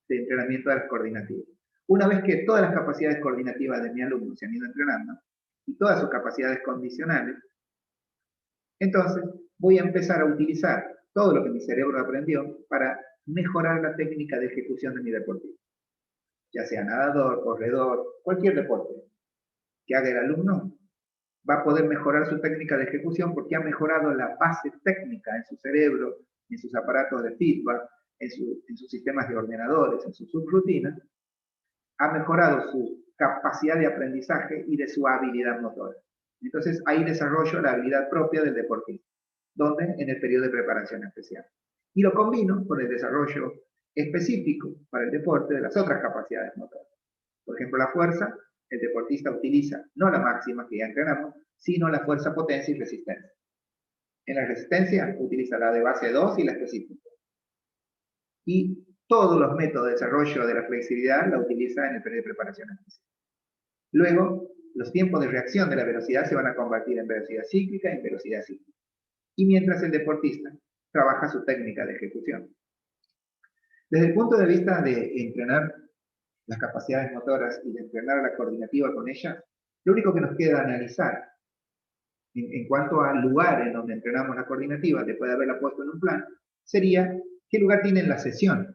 de entrenamiento de las coordinativas. Una vez que todas las capacidades coordinativas de mi alumno se han ido entrenando, y todas sus capacidades condicionales, entonces voy a empezar a utilizar todo lo que mi cerebro aprendió para mejorar la técnica de ejecución de mi deportivo. Ya sea nadador, corredor, cualquier deporte que haga el alumno, va a poder mejorar su técnica de ejecución porque ha mejorado la base técnica en su cerebro, en sus aparatos de feedback, en sus sistemas de ordenadores, en sus subrutinas, ha mejorado su capacidad de aprendizaje y de su habilidad motora. Entonces ahí desarrollo la habilidad propia del deportista, donde en el periodo de preparación especial. Y lo combino con el desarrollo específico para el deporte de las otras capacidades motoras. Por ejemplo, la fuerza, el deportista utiliza no la máxima que ya entrenamos, sino la fuerza, potencia y resistencia. En la resistencia utiliza la de base 2 y la específica. y todos los métodos de desarrollo de la flexibilidad la utiliza en el periodo de preparación especial. Luego, los tiempos de reacción de la velocidad se van a convertir en velocidad cíclica y en velocidad cíclica. Y mientras el deportista trabaja su técnica de ejecución. Desde el punto de vista de entrenar las capacidades motoras y de entrenar la coordinativa con ellas, lo único que nos queda analizar en cuanto al lugar en donde entrenamos la coordinativa, después de haberla puesto en un plan, sería qué lugar tiene la sesión.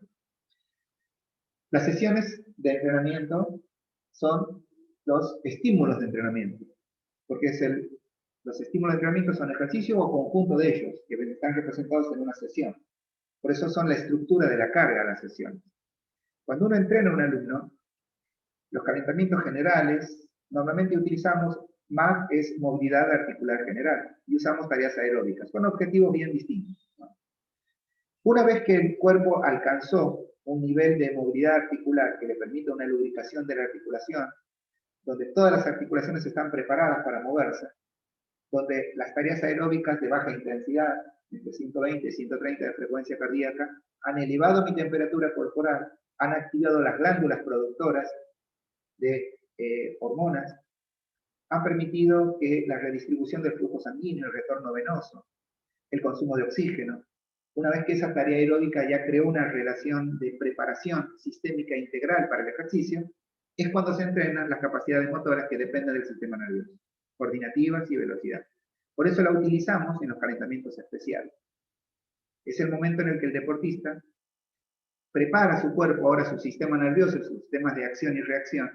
Las sesiones de entrenamiento son los estímulos de entrenamiento, porque los estímulos de entrenamiento son ejercicios o conjunto de ellos, que están representados en una sesión. Por eso son la estructura de la carga de las sesiones. Cuando uno entrena a un alumno, los calentamientos generales, normalmente utilizamos más es movilidad articular general y usamos tareas aeróbicas con objetivos bien distintos, ¿no? Una vez que el cuerpo alcanzó un nivel de movilidad articular que le permita una lubricación de la articulación, donde todas las articulaciones están preparadas para moverse, donde las tareas aeróbicas de baja intensidad, entre 120 y 130 de frecuencia cardíaca, han elevado mi temperatura corporal, han activado las glándulas productoras de hormonas, han permitido que la redistribución del flujo sanguíneo, el retorno venoso, el consumo de oxígeno, una vez que esa tarea aeróbica ya creó una relación de preparación sistémica integral para el ejercicio, es cuando se entrenan las capacidades motoras que dependen del sistema nervioso, coordinativas y velocidad. Por eso la utilizamos en los calentamientos especiales. Es el momento en el que el deportista prepara su cuerpo, ahora su sistema nervioso, sus sistemas de acción y reacción,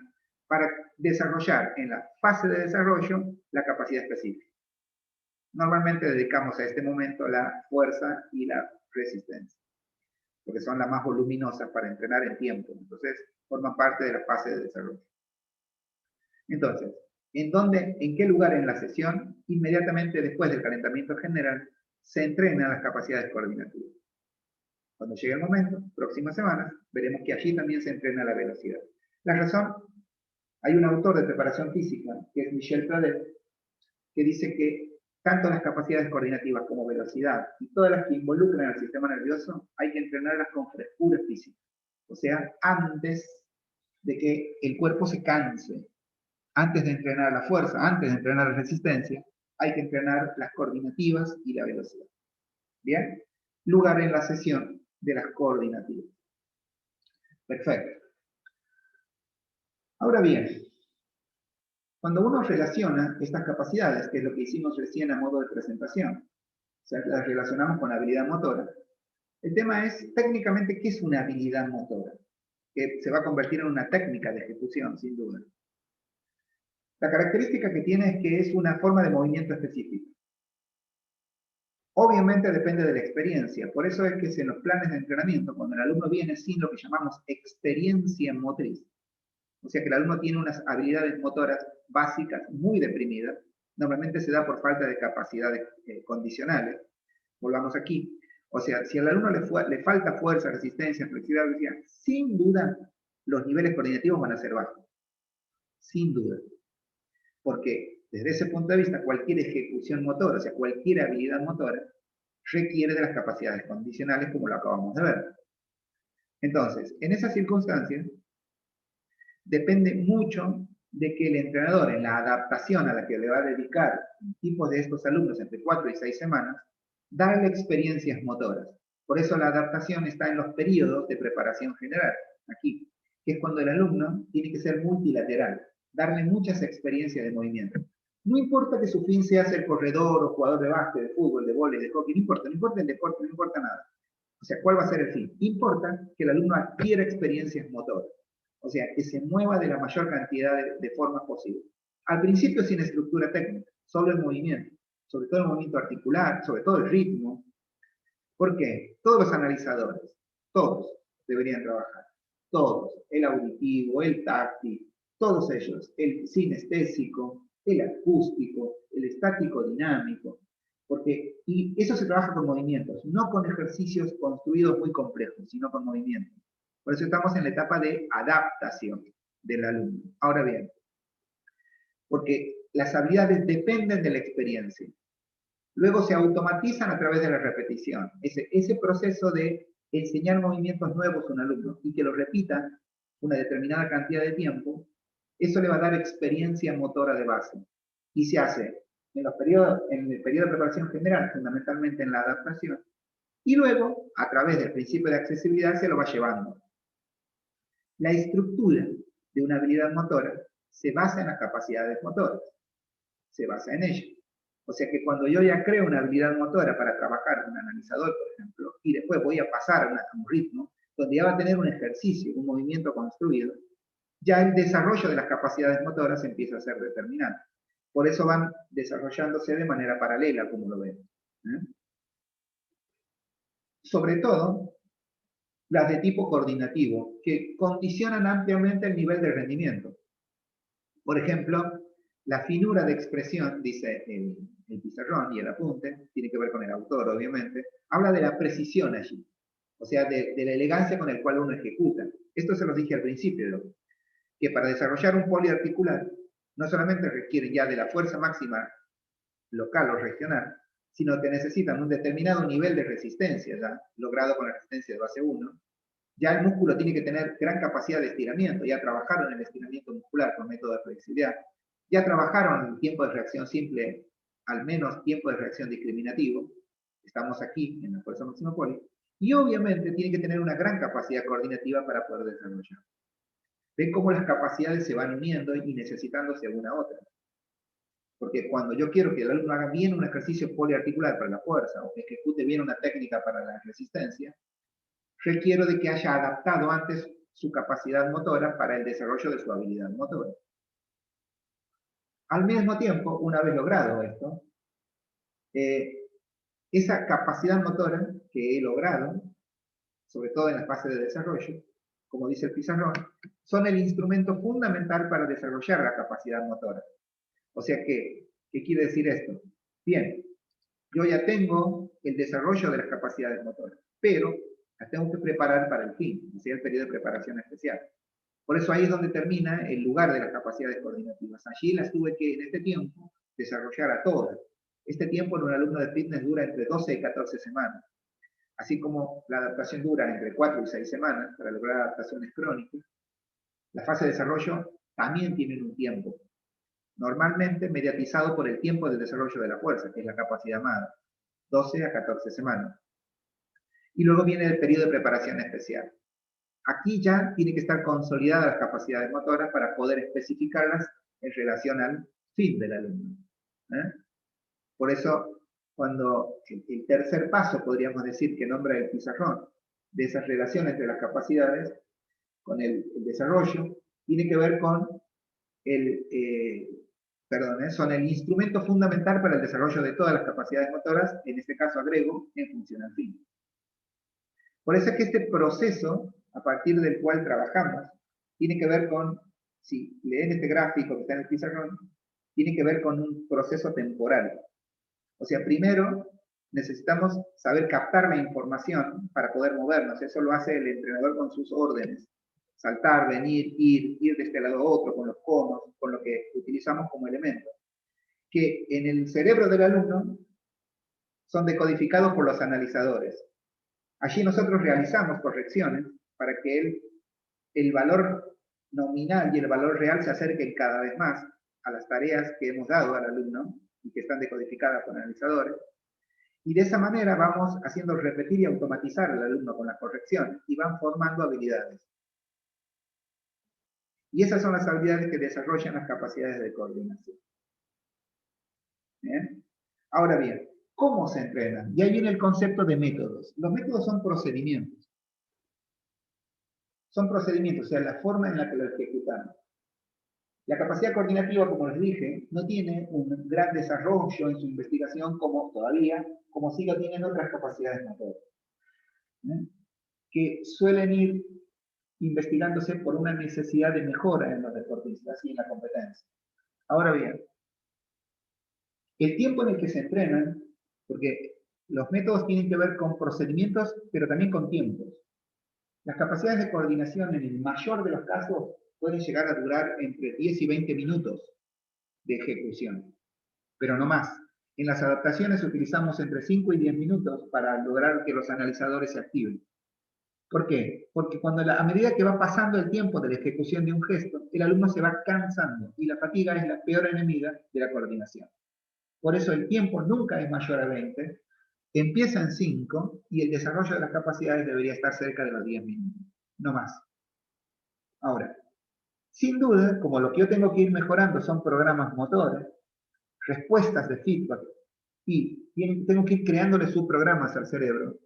para desarrollar en la fase de desarrollo la capacidad específica. Normalmente dedicamos a este momento la fuerza y la resistencia, porque son las más voluminosas para entrenar en tiempo, entonces forman parte de la fase de desarrollo. Entonces, ¿en qué lugar en la sesión? Inmediatamente después del calentamiento general, se entrenan las capacidades coordinativas. Cuando llegue el momento, próximas semanas, veremos que allí también se entrena la velocidad. La razón, hay un autor de preparación física, que es Michel Pradet, que dice que tanto las capacidades coordinativas como velocidad y todas las que involucran al sistema nervioso, hay que entrenarlas con frescura física. O sea, antes de que el cuerpo se canse, antes de entrenar la fuerza, antes de entrenar la resistencia, hay que entrenar las coordinativas y la velocidad. ¿Bien? Lugar en la sesión de las coordinativas. Perfecto. Ahora bien, cuando uno relaciona estas capacidades, que es lo que hicimos recién a modo de presentación, o sea, las relacionamos con la habilidad motora, el tema es técnicamente qué es una habilidad motora, que se va a convertir en una técnica de ejecución, sin duda. La característica que tiene es que es una forma de movimiento específica. Obviamente depende de la experiencia, por eso es que en los planes de entrenamiento, cuando el alumno viene sin lo que llamamos experiencia motriz, o sea que el alumno tiene unas habilidades motoras básicas muy deprimidas, normalmente se da por falta de capacidades condicionales. Volvamos aquí. O sea, si al alumno le falta fuerza, resistencia, flexibilidad, sin duda los niveles coordinativos van a ser bajos. Sin duda. Porque desde ese punto de vista, cualquier ejecución motora, o sea, cualquier habilidad motora, requiere de las capacidades condicionales como lo acabamos de ver. Entonces, en esas circunstancias, depende mucho de que el entrenador, en la adaptación a la que le va a dedicar tipos de estos alumnos entre 4 y 6 semanas, darle experiencias motoras. Por eso la adaptación está en los periodos de preparación general, aquí, que es cuando el alumno tiene que ser multilateral, darle muchas experiencias de movimiento. No importa que su fin sea ser corredor o jugador de básquet, de fútbol, de vóley, de hockey, no importa el deporte, no importa nada. O sea, ¿cuál va a ser el fin? Importa que el alumno adquiera experiencias motoras. O sea, que se mueva de la mayor cantidad de formas posible. Al principio sin estructura técnica, solo el movimiento, sobre todo el movimiento articular, sobre todo el ritmo. ¿Por qué? Todos los analizadores, todos deberían trabajar. Todos, el auditivo, el táctil, todos ellos, el sinestésico, el acústico, el estático dinámico, y eso se trabaja con movimientos, no con ejercicios construidos muy complejos, sino con movimientos. Por eso estamos en la etapa de adaptación del alumno. Ahora bien, porque las habilidades dependen de la experiencia. Luego se automatizan a través de la repetición. Ese proceso de enseñar movimientos nuevos a un alumno y que lo repita una determinada cantidad de tiempo, eso le va a dar experiencia motora de base. Y se hace en el periodo de preparación general, fundamentalmente en la adaptación, y luego, a través del principio de accesibilidad, se lo va llevando. La estructura de una habilidad motora se basa en las capacidades motoras, se basa en ello. O sea que cuando yo ya creo una habilidad motora para trabajar con un analizador, por ejemplo, y después voy a pasar a un ritmo, donde ya va a tener un ejercicio, un movimiento construido, ya el desarrollo de las capacidades motoras empieza a ser determinante. Por eso van desarrollándose de manera paralela, como lo ven. Sobre todo, las de tipo coordinativo, que condicionan ampliamente el nivel de rendimiento. Por ejemplo, la finura de expresión, dice el pizarrón y el apunte, tiene que ver con el autor, obviamente, habla de la precisión allí, o sea, de la elegancia con la cual uno ejecuta. Esto se los dije al principio, que para desarrollar un poliarticular, no solamente requieren ya de la fuerza máxima local o regional, sino que necesitan un determinado nivel de resistencia, ya logrado con la resistencia de base 1. Ya el músculo tiene que tener gran capacidad de estiramiento, ya trabajaron el estiramiento muscular con método de flexibilidad, ya trabajaron el tiempo de reacción simple, al menos tiempo de reacción discriminativo, estamos aquí en la fuerza máxima poli, y obviamente tiene que tener una gran capacidad coordinativa para poder desarrollar. Ven cómo las capacidades se van uniendo y necesitándose una a otra. Porque cuando yo quiero que el alumno haga bien un ejercicio poliarticular para la fuerza o que ejecute bien una técnica para la resistencia, requiero de que haya adaptado antes su capacidad motora para el desarrollo de su habilidad motora. Al mismo tiempo, una vez logrado esto, esa capacidad motora que he logrado, sobre todo en la fase de desarrollo, como dice el pizarrón, son el instrumento fundamental para desarrollar la capacidad motora. O sea que, ¿qué quiere decir esto? Bien, yo ya tengo el desarrollo de las capacidades motoras, pero las tengo que preparar para el fin, o sea, el periodo de preparación especial. Por eso ahí es donde termina el lugar de las capacidades coordinativas. Allí las tuve que, en este tiempo, desarrollar a todas. Este tiempo en un alumno de fitness dura entre 12 y 14 semanas. Así como la adaptación dura entre 4 y 6 semanas para lograr adaptaciones crónicas, la fase de desarrollo también tiene un tiempo, normalmente mediatizado por el tiempo del desarrollo de la fuerza, que es la capacidad amada, 12 a 14 semanas. Y luego viene el periodo de preparación especial. Aquí ya tiene que estar consolidadas las capacidades motoras para poder especificarlas en relación al fin del alumno. Por eso, cuando el tercer paso, podríamos decir, que nombra el pizarrón, de esas relaciones entre las capacidades, con el desarrollo, tiene que ver con son el instrumento fundamental para el desarrollo de todas las capacidades motoras, en este caso agrego, en función al fin. Por eso es que este proceso, a partir del cual trabajamos, tiene que ver con, si leen este gráfico que está en el pizarrón, tiene que ver con un proceso temporal. O sea, primero necesitamos saber captar la información para poder movernos. Eso lo hace el entrenador con sus órdenes. Saltar, venir, ir de este lado a otro, con los conos, con lo que utilizamos como elemento. Que en el cerebro del alumno son decodificados por los analizadores. Allí nosotros realizamos correcciones para que el valor nominal y el valor real se acerquen cada vez más a las tareas que hemos dado al alumno y que están decodificadas por analizadores. Y de esa manera vamos haciendo repetir y automatizar al alumno con las correcciones y van formando habilidades. Y esas son las habilidades que desarrollan las capacidades de coordinación. ¿Bien? Ahora bien, ¿cómo se entrenan? Y ahí viene el concepto de métodos. Los métodos son procedimientos. Son procedimientos, o sea, la forma en la que lo ejecutamos. La capacidad coordinativa, como les dije, no tiene un gran desarrollo en su investigación como todavía, como sí lo tienen otras capacidades motoras, que suelen ir investigándose por una necesidad de mejora en los deportistas y en la competencia. Ahora bien, el tiempo en el que se entrenan, porque los métodos tienen que ver con procedimientos, pero también con tiempos. Las capacidades de coordinación en el mayor de los casos pueden llegar a durar entre 10 y 20 minutos de ejecución, pero no más. En las adaptaciones utilizamos entre 5 y 10 minutos para lograr que los analizadores se activen. ¿Por qué? Porque a medida que va pasando el tiempo de la ejecución de un gesto, el alumno se va cansando y la fatiga es la peor enemiga de la coordinación. Por eso el tiempo nunca es mayor a 20, empieza en 5 y el desarrollo de las capacidades debería estar cerca de los 10 minutos, no más. Ahora, sin duda, como lo que yo tengo que ir mejorando son programas motores, respuestas de feedback, y tengo que ir creándole subprogramas al cerebro,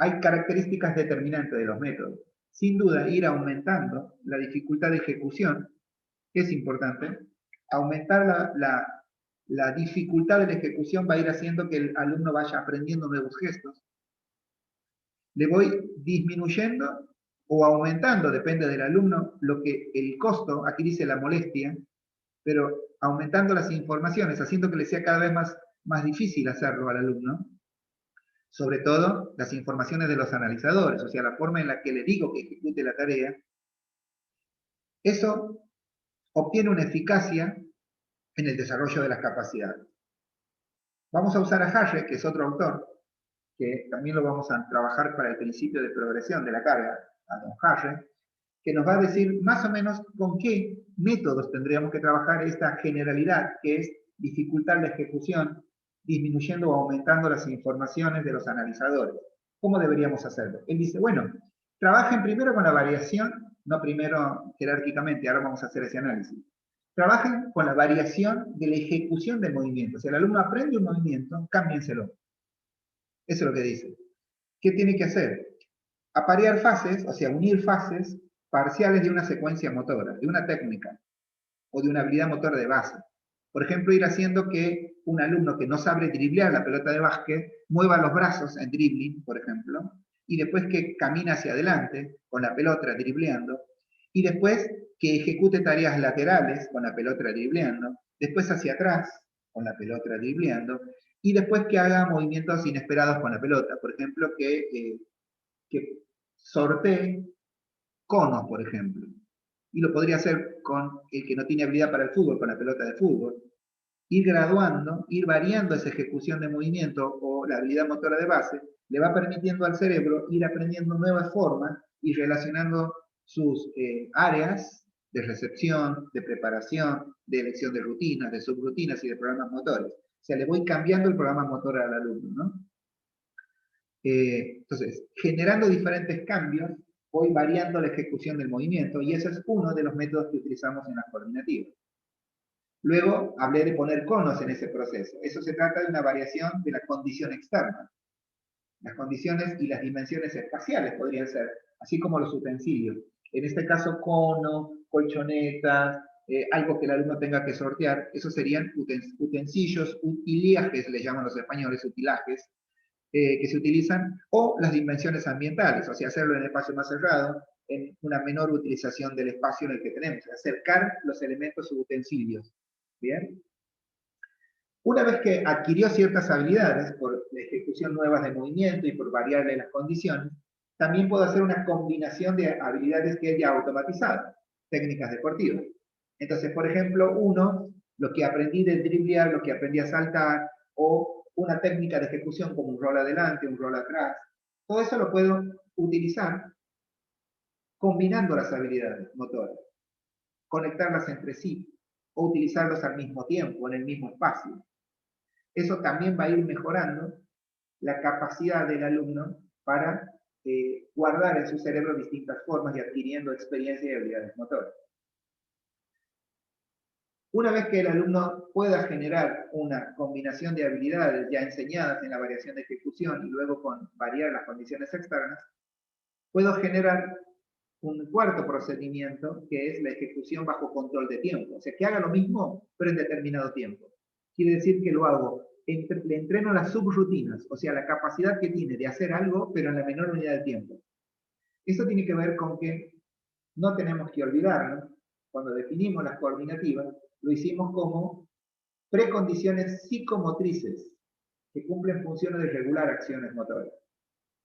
hay características determinantes de los métodos. Sin duda, ir aumentando la dificultad de ejecución, que es importante. Aumentar la dificultad de la ejecución va a ir haciendo que el alumno vaya aprendiendo nuevos gestos. Le voy disminuyendo o aumentando, depende del alumno, el costo, aquí dice la molestia, pero aumentando las informaciones, haciendo que le sea cada vez más difícil hacerlo al alumno. Sobre todo las informaciones de los analizadores, o sea, la forma en la que le digo que ejecute la tarea. Eso obtiene una eficacia en el desarrollo de las capacidades. Vamos a usar a Hayek, que es otro autor, que también lo vamos a trabajar para el principio de progresión de la carga, a don Hayek, que nos va a decir más o menos con qué métodos tendríamos que trabajar esta generalidad, que es dificultar la ejecución, disminuyendo o aumentando las informaciones de los analizadores. ¿Cómo deberíamos hacerlo? Él dice, bueno, trabajen primero con la variación, no primero jerárquicamente, ahora vamos a hacer ese análisis. Trabajen con la variación de la ejecución del movimiento. Si el alumno aprende un movimiento, cámbienselo. Eso es lo que dice. ¿Qué tiene que hacer? Aparear fases, o sea, unir fases parciales de una secuencia motora, de una técnica, o de una habilidad motora de base. Por ejemplo, ir haciendo que un alumno que no sabe driblear la pelota de básquet mueva los brazos en dribbling, por ejemplo, y después que camina hacia adelante con la pelota dribleando, y después que ejecute tareas laterales con la pelota dribleando, después hacia atrás con la pelota dribleando, y después que haga movimientos inesperados con la pelota, por ejemplo, que sortee conos, por ejemplo. Y lo podría hacer con el que no tiene habilidad para el fútbol, con la pelota de fútbol. Ir graduando, ir variando esa ejecución de movimiento o la habilidad motora de base, le va permitiendo al cerebro ir aprendiendo nuevas formas y relacionando sus áreas de recepción, de preparación, de elección de rutinas, de subrutinas y de programas motores. O sea, le voy cambiando el programa motor al alumno, ¿no? Entonces, generando diferentes cambios, voy variando la ejecución del movimiento y ese es uno de los métodos que utilizamos en las coordinativas. Luego hablé de poner conos en ese proceso. Eso se trata de una variación de la condición externa. Las condiciones y las dimensiones espaciales podrían ser, así como los utensilios. En este caso, cono, colchonetas, algo que el alumno tenga que sortear. Esos serían utensilios, utiliajes, le llaman los españoles, utilajes, que se utilizan, o las dimensiones ambientales, o sea, hacerlo en el espacio más cerrado, en una menor utilización del espacio en el que tenemos, acercar los elementos u utensilios. ¿Bien? Una vez que adquirió ciertas habilidades por la ejecución nuevas de movimiento y por variarle las condiciones, también puedo hacer una combinación de habilidades que él ya ha automatizado, técnicas deportivas. Entonces, por ejemplo, lo que aprendí de driblear, lo que aprendí a saltar, o una técnica de ejecución como un rol adelante, un rol atrás, todo eso lo puedo utilizar combinando las habilidades motoras, conectarlas entre sí, o utilizarlos al mismo tiempo, en el mismo espacio. Eso también va a ir mejorando la capacidad del alumno para guardar en su cerebro distintas formas y adquiriendo experiencia y habilidades motoras. Una vez que el alumno pueda generar una combinación de habilidades ya enseñadas en la variación de ejecución y luego con variar las condiciones externas, puedo generar un cuarto procedimiento que es la ejecución bajo control de tiempo. O sea, que haga lo mismo, pero en determinado tiempo. Quiere decir que lo hago, le entreno las subrutinas, o sea, la capacidad que tiene de hacer algo, pero en la menor unidad de tiempo. Eso tiene que ver con que no tenemos que olvidarnos, cuando definimos las coordinativas, lo hicimos como precondiciones psicomotrices que cumplen funciones de regular acciones motoras.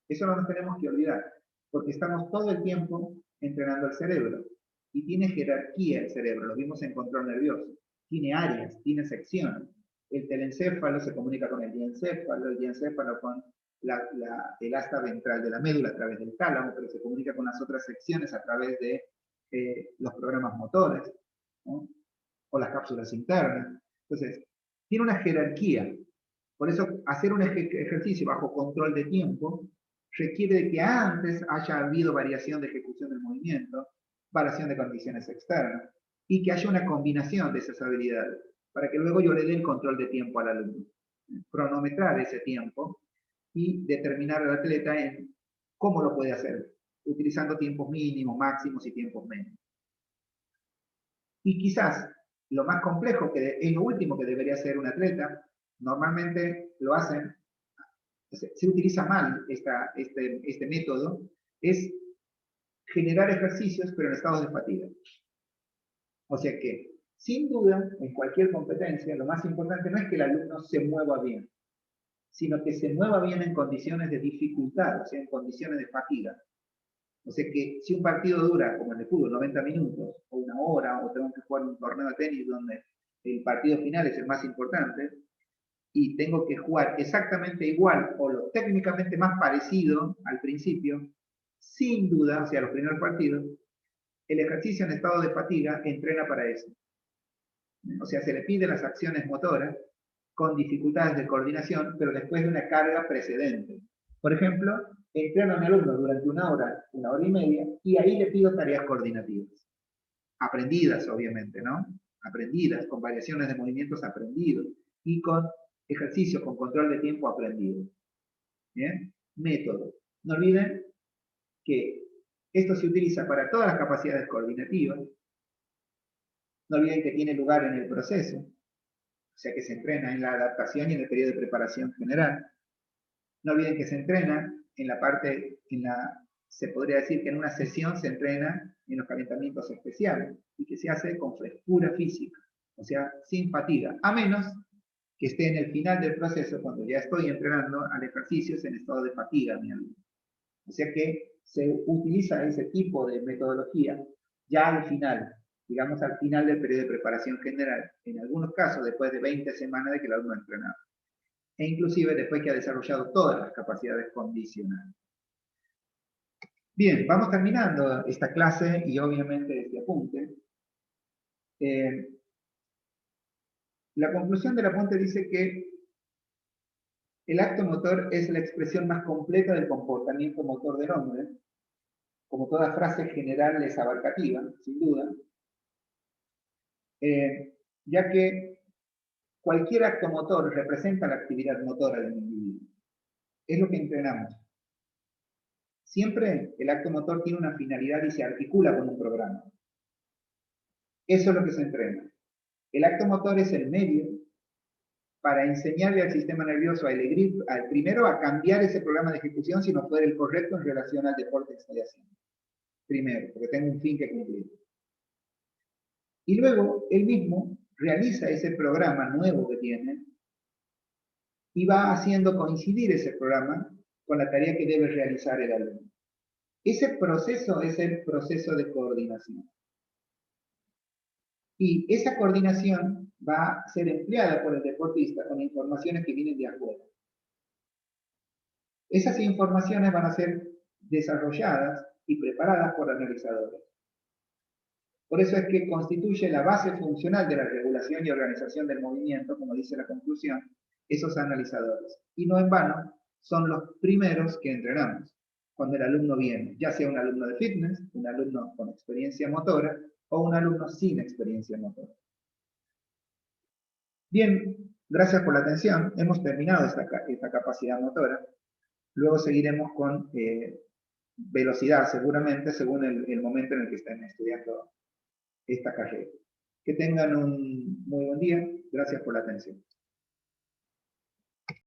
Eso no nos tenemos que olvidar, porque estamos todo el tiempo entrenando el cerebro. Y tiene jerarquía el cerebro, lo vimos en control nervioso. Tiene áreas, tiene secciones. El telencéfalo se comunica con el diencéfalo con el asta ventral de la médula a través del tálamo, pero se comunica con las otras secciones a través de los programas motores, ¿no? O las cápsulas internas. Entonces, tiene una jerarquía. Por eso, hacer un ejercicio bajo control de tiempo requiere de que antes haya habido variación de ejecución del movimiento, variación de condiciones externas, y que haya una combinación de esas habilidades, para que luego yo le dé el control de tiempo al alumno. Cronometrar ese tiempo y determinar al atleta en cómo lo puede hacer, utilizando tiempos mínimos, máximos y tiempos medios. Y quizás lo más complejo, que es lo último que debería hacer un atleta, normalmente lo hacen, se utiliza mal este método, es generar ejercicios pero en estados de fatiga. O sea que, sin duda, en cualquier competencia, lo más importante no es que el alumno se mueva bien, sino que se mueva bien en condiciones de dificultad, o sea, en condiciones de fatiga. O sea que si un partido dura, como en el fútbol, 90 minutos, o una hora, o tengo que jugar un torneo de tenis donde el partido final es el más importante, y tengo que jugar exactamente igual, o lo técnicamente más parecido al principio, sin duda, o sea, los primeros partidos, el ejercicio en estado de fatiga entrena para eso. O sea, se le pide las acciones motoras con dificultades de coordinación, pero después de una carga precedente. Por ejemplo, entreno a mi alumno durante una hora y media, y ahí le pido tareas coordinativas. Aprendidas, obviamente, ¿no? Aprendidas, con variaciones de movimientos aprendidos, y con ejercicios con control de tiempo aprendido. ¿Bien? Método. No olviden que esto se utiliza para todas las capacidades coordinativas. No olviden que tiene lugar en el proceso, o sea que se entrena en la adaptación y en el periodo de preparación general. No olviden que se entrena en la parte, se podría decir que en una sesión se entrena en los calentamientos especiales y que se hace con frescura física, o sea, sin fatiga, a menos que esté en el final del proceso, cuando ya estoy entrenando al ejercicio en estado de fatiga, mi alumno. O sea que se utiliza ese tipo de metodología ya al final, digamos al final del periodo de preparación general, en algunos casos después de 20 semanas de que el alumno ha entrenado, e inclusive después que ha desarrollado todas las capacidades condicionales. Bien, vamos terminando esta clase y obviamente este apunte. La conclusión del apunte dice que el acto motor es la expresión más completa del comportamiento motor del hombre, como toda frase general es abarcativa, sin duda, ya que cualquier acto motor representa la actividad motora del individuo. Es lo que entrenamos. Siempre el acto motor tiene una finalidad y se articula con un programa. Eso es lo que se entrena. El acto motor es el medio para enseñarle al sistema nervioso al primero a cambiar ese programa de ejecución si no fuera el correcto en relación al deporte que estoy haciendo. Primero, porque tengo un fin que cumplir. Y luego, él mismo realiza ese programa nuevo que tiene y va haciendo coincidir ese programa con la tarea que debe realizar el alumno. Ese proceso es el proceso de coordinación. Y esa coordinación va a ser empleada por el deportista con informaciones que vienen de afuera. Esas informaciones van a ser desarrolladas y preparadas por analizadores. Por eso es que constituye la base funcional de la regulación y organización del movimiento, como dice la conclusión, esos analizadores. Y no en vano, son los primeros que entrenamos cuando el alumno viene, ya sea un alumno de fitness, un alumno con experiencia motora o un alumno sin experiencia motora. Bien, gracias por la atención. Hemos terminado esta capacidad motora. Luego seguiremos con velocidad, seguramente, según el momento en el que estén estudiando esta carrera. Que tengan un muy buen día. Gracias por la atención.